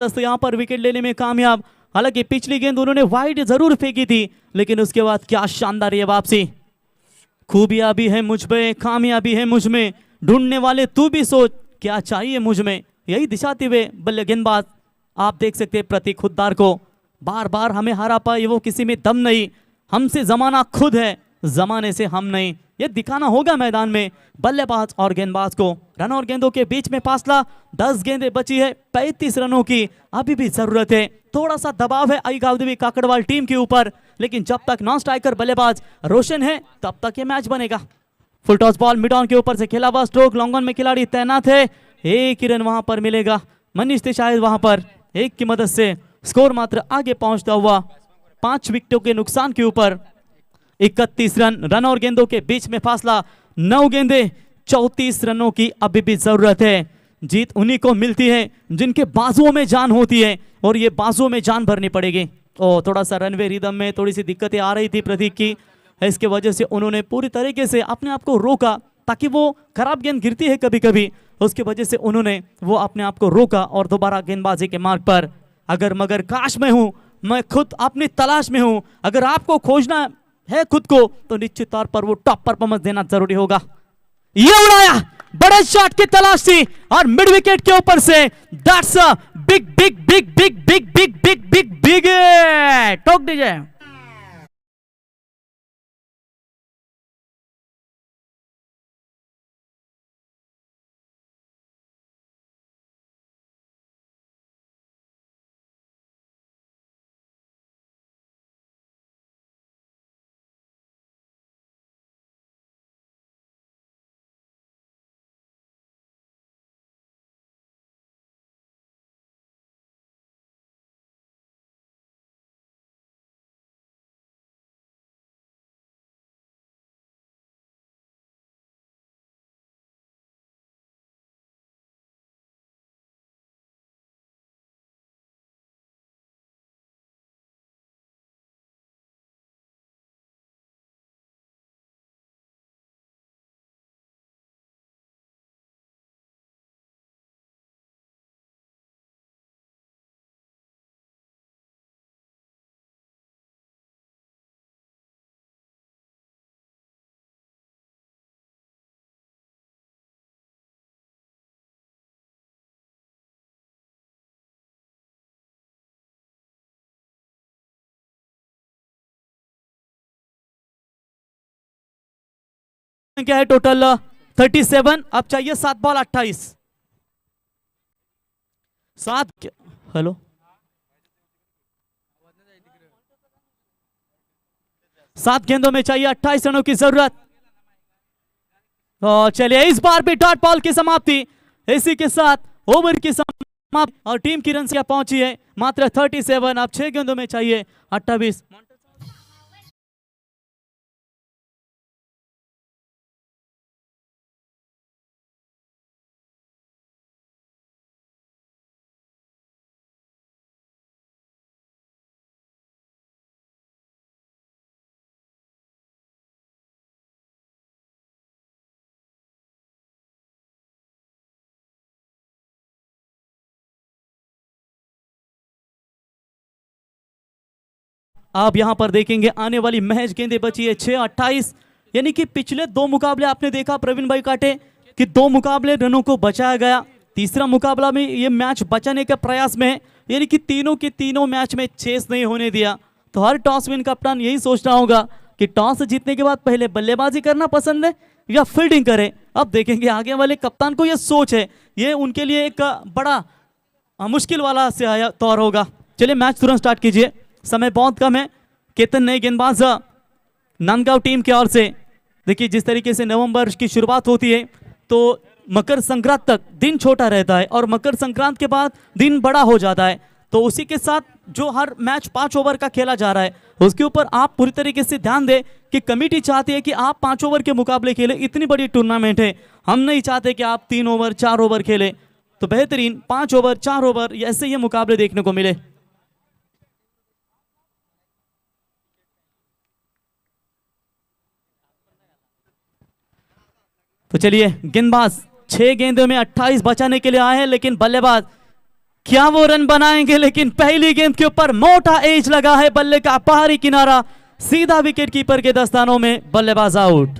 तो यहां पर विकेट लेने में कामयाब। हालांकि पिछली गेंद उन्होंने वाइड जरूर फेंकी थी, लेकिन उसके बाद क्या शानदार ये वापसी। खूबियां भी है मुझ में, कामयाबी है मुझ में, ढूंढने वाले तू भी सोच क्या चाहिए मुझ में, यही दिखाते हुए बल्ले गेंदबाज आप देख सकते हैं प्रतीक खुददार को। बार बार हमें हरा पाए वो किसी में दम नहीं, हमसे जमाना खुद है, जमाने से हम नहीं, ये दिखाना होगा मैदान में बल्लेबाज और गेंदबाज को। रन और गेंदों के बीच में फासला 10 गेंदें बची है, 35 रनों की अभी भी जरूरत है। थोड़ा सा दबाव है आई गावदेवी काकड़वाल टीम के ऊपर, लेकिन जब तक नॉन स्ट्राइकर बल्लेबाज रोशन है तब तक ये मैच बनेगा। Full toss ball mid on के ऊपर से खेला हुआ स्ट्रोक, लॉन्ग ऑन में खिलाड़ी तैनात है, एक ही रन वहां पर मिलेगा। मनीष थे शायद वहां पर, एक की मदद से स्कोर मात्र आगे पहुंचता हुआ 5 विकेटों के नुकसान के ऊपर 31 रन। रन और गेंदों के बीच में फासला 9 गेंदें, 34 रनों की अभी भी जरूरत है। जीत उन्हीं को मिलती है जिनके बाजुओं में जान होती है, और ये बाजुओं में जान भरनी पड़ेगी। और थोड़ा सा रनवे रिदम में थोड़ी सी दिक्कतें आ रही थी प्रतीक की, इसके वजह से उन्होंने पूरी तरीके से अपने आप को रोका, ताकि वो खराब गेंद गिरती है कभी कभी, उसकी वजह से उन्होंने वो अपने आप को रोका और दोबारा गेंदबाजी के मार्ग पर। अगर मगर काश में हूं, मैं खुद अपनी तलाश में हूं, अगर आपको खोजना है खुद को तो निश्चित तौर पर वो टॉप परफॉर्मेंस देना जरूरी होगा। ये उड़ाया, बड़े शॉट की तलाश थी और मिड विकेट के ऊपर से that's a big big big big big big big big big ठोक दीजिए। क्या है टोटल 37, अब चाहिए 7 बॉल 28। 7 हेलो 7 गेंदों में चाहिए 28 रनों की जरूरत। चलिए इस बार भी डॉट बॉल की समाप्ति, इसी के साथ ओवर की समाप्ति। और टीम की रन संख्या पहुंची है मात्र 37। अब 6 गेंदों में चाहिए 28। आप यहां पर देखेंगे आने वाली महज गेंदें बची है 6-28। यानी कि पिछले 2 मुकाबले आपने देखा प्रवीण भाई काटे कि 2 मुकाबले रनों को बचाया गया, तीसरा मुकाबला में ये मैच बचाने के प्रयास में है। यानी कि तीनों के तीनों मैच में चेस नहीं होने दिया। तो हर टॉस विन कप्तान यही सोचना होगा कि टॉस जीतने के बाद पहले बल्लेबाजी करना पसंद है या फील्डिंग करे। अब देखेंगे आगे वाले कप्तान को यह सोच है, ये उनके लिए एक बड़ा मुश्किल वाला से आया तौर होगा। चलिए मैच तुरंत स्टार्ट कीजिए, समय बहुत कम है। केतन नए गेंदबाज नांदगांव टीम की ओर से। देखिए जिस तरीके से नवंबर की शुरुआत होती है तो मकर संक्रांत तक दिन छोटा रहता है और मकर संक्रांत के बाद दिन बड़ा हो जाता है। तो उसी के साथ जो हर मैच 5 ओवर का खेला जा रहा है उसके ऊपर आप पूरी तरीके से ध्यान दें कि कमेटी चाहती है कि आप 5 ओवर के मुकाबले खेले। इतनी बड़ी टूर्नामेंट है, हम नहीं चाहते कि आप 3 ओवर 4 ओवर खेले। तो बेहतरीन 5 ओवर 4 ओवर ऐसे ये मुकाबले देखने को मिले। तो चलिए गेंदबाज 6 गेंदों में 28 बचाने के लिए आए हैं, लेकिन बल्लेबाज क्या वो रन बनाएंगे। लेकिन पहली गेंद के ऊपर मोटा एज लगा है, बल्ले का बाहरी किनारा, सीधा विकेट कीपर के दस्तानों में, बल्लेबाज आउट।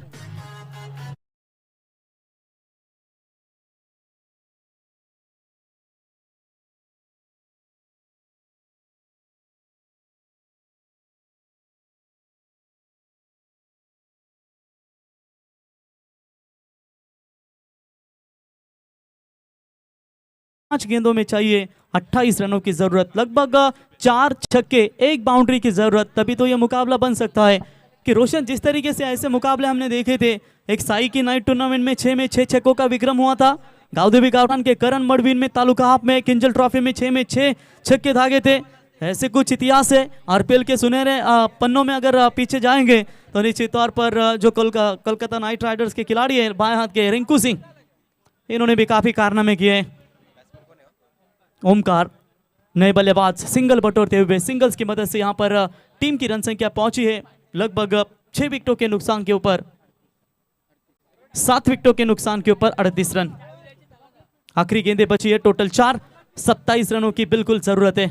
पांच गेंदों में चाहिए 28 रनों की जरूरत, लगभग 4 छक्के 1 बाउंड्री की जरूरत, तभी तो यह मुकाबला बन सकता है। कि रोशन जिस तरीके से ऐसे मुकाबले हमने देखे थे, एक साई की नाइट टूर्नामेंट में 6 छक्कों का विक्रम हुआ था, गावदेवी गावठान के करण मडवीन में तालुका हाफ में किंजल ट्रॉफी में 6 छक्के धागे थे। ऐसे कुछ इतिहास है आरपीएल के सुनहरे पन्नों में। अगर पीछे जाएंगे तो निश्चित तौर पर जो कोलकाता नाइट राइडर्स के खिलाड़ी है बाएं हाथ के रिंकू सिंह, इन्होंने भी काफी कारनामे किए। ओमकार नए बल्लेबाज सिंगल बटोरते हुए, सिंगल्स की मदद से यहां पर टीम की रन संख्या पहुंची है लगभग 6 विकेटों के नुकसान के ऊपर, 7 विकेटों के नुकसान के ऊपर 38 रन। आखिरी गेंदें बची है टोटल 4, 27 रनों की बिल्कुल जरूरत है।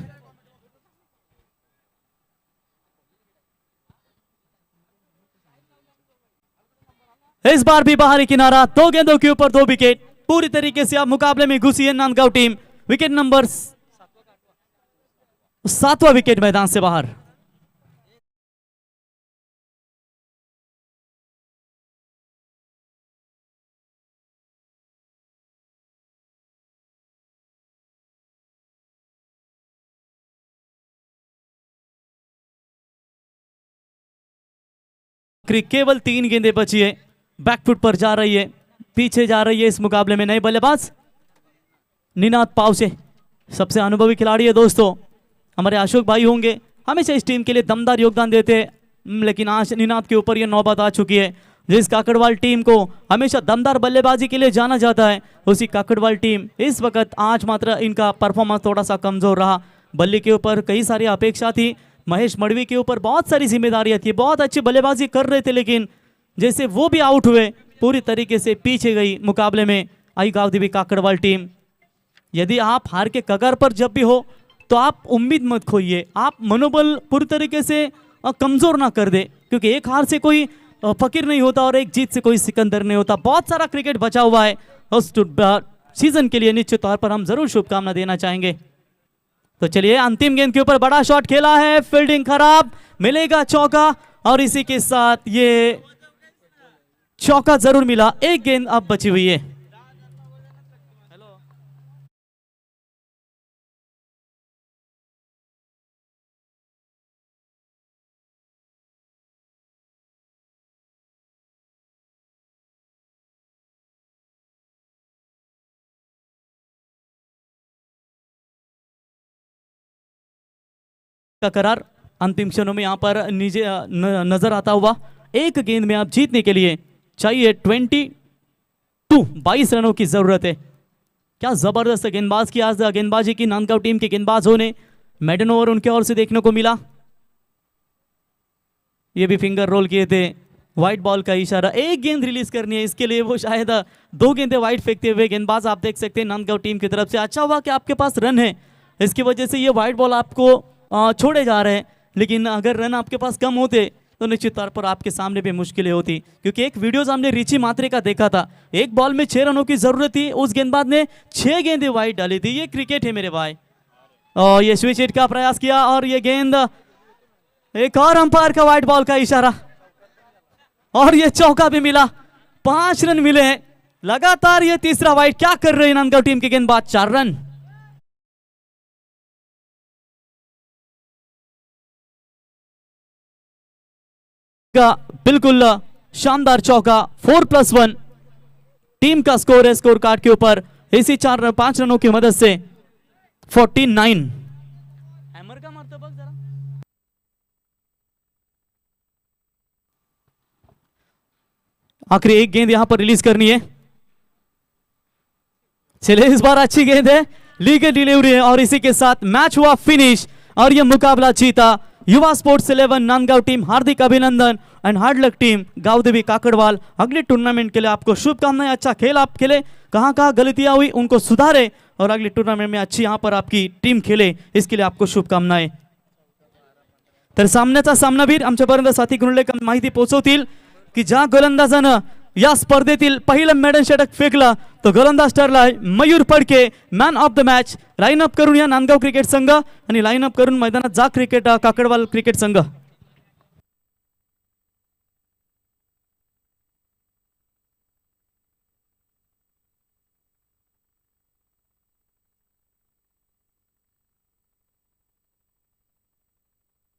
इस बार भी बाहरी किनारा, 2 गेंदों के ऊपर 2 विकेट। पूरी तरीके से अब मुकाबले में घुसी है नांदगांव टीम। विकेट नंबर 7वां विकेट मैदान से बाहर। केवल 3 गेंदें बची है, बैकफुट पर जा रही है, पीछे जा रही है इस मुकाबले में नए बल्लेबाज निनाद पावसे। सबसे अनुभवी खिलाड़ी है दोस्तों, हमारे अशोक भाई होंगे, हमेशा इस टीम के लिए दमदार योगदान देते हैं। लेकिन आज निनाद के ऊपर यह नौबत आ चुकी है। जिस काकड़वाल टीम को हमेशा दमदार बल्लेबाजी के लिए जाना जाता है, उसी काकड़वाल टीम इस वक्त आज मात्र इनका परफॉर्मेंस थोड़ा सा कमजोर रहा। बल्ले के ऊपर कई सारी अपेक्षा थी, महेश मड़वी के ऊपर बहुत सारी जिम्मेदारियां थी, बहुत अच्छी बल्लेबाजी कर रहे थे, लेकिन जैसे वो भी आउट हुए पूरी तरीके से पीछे गई मुकाबले में आई गावदेवी काकड़वाल टीम। यदि आप हार के कगार पर जब भी हो तो आप उम्मीद मत खोइए, आप मनोबल पूरी तरीके से कमजोर ना कर दे, क्योंकि एक हार से कोई फकीर नहीं होता और एक जीत से कोई सिकंदर नहीं होता। बहुत सारा क्रिकेट बचा हुआ है उस सीजन के लिए, निश्चित तौर पर हम जरूर शुभकामना देना चाहेंगे। तो चलिए अंतिम गेंद के ऊपर बड़ा शॉट खेला है, फील्डिंग खराब, मिलेगा चौका, और इसी के साथ ये चौका जरूर मिला। एक गेंद अब बची हुई है। का करार अंतिम क्षणों में यहाँ पर नजर आता हुआ। एक गेंद में आप जीतने के लिए चाहिए 22 रनों की जरूरत है। क्या जबरदस्त गेंदबाज की आज गेंदबाजी की नांदगांव टीम के गेंदबाजों ने। मेडन ओवर उनके ओर से देखने को मिला, ये भी फिंगर रोल किए थे। व्हाइट बॉल का इशारा, एक गेंद रिलीज करनी है, इसके लिए वो शायद 2 गेंदें वाइड फेंकते हुए गेंदबाज आप देख सकते हैं नांदगांव टीम की तरफ से। अच्छा हुआ कि आपके पास रन है, इसकी वजह से ये व्हाइट बॉल आपको छोड़े जा रहे हैं। लेकिन अगर रन आपके पास कम होते तो निश्चित तौर पर आपके सामने भी मुश्किलें होती, क्योंकि एक वीडियो हमने रिची मात्रे का देखा था, एक बॉल में 6 रनों की जरूरत थी, उस गेंदबाज ने 6 गेंदें वाइड डाली थी। ये क्रिकेट है मेरे भाई। और ये स्विच हिट का प्रयास किया और ये गेंद, एक और अंपायर का व्हाइट बॉल का इशारा और ये चौका भी मिला। 5 रन मिले हैं लगातार, ये तीसरा वाइड। क्या कर रहे हैं नांदगांव टीम के गेंदबाज? 4 रन। का बिल्कुल शानदार चौका, 4+1 टीम का स्कोर है स्कोर कार्ड के ऊपर। इसी 5 रनों की मदद से 49। हैमर का मरतबा जरा। आखिरी एक गेंद यहां पर रिलीज करनी है। चले, इस बार अच्छी गेंद है, लीगल डिलीवरी है और इसी के साथ मैच हुआ फिनिश और यह मुकाबला जीता युवा स्पोर्ट्स 11 नांदगांव टीम। हार्दिक अभिनंदन एंड हार्ड लक टीम गांवदेवी काकड़वाल। अगले टूर्नामेंट के लिए आपको शुभकामनाएं। अच्छा खेल आप खेले, कहां कहां गलतियां हुई उनको सुधारे और अगले टूर्नामेंट में अच्छी यहां पर आपकी टीम खेले, इसके लिए आपको शुभकामनाएं। तर सामन्याचा सामनावीर आमच्यापर्यंत साथी गुणलेकर माहिती पोहोचवतील की ज्या गोलंदाजानं या स्पर्धेतील पहिलं मेडल षटक फेकलं तो गोलंदाज ठरलाय Mayur Phadke, man of the match. Line up करून या नांदगाव क्रिकेट संघ आणि लाईन अप करून मैदानात जा क्रिकेट काकडवाल क्रिकेट संघ।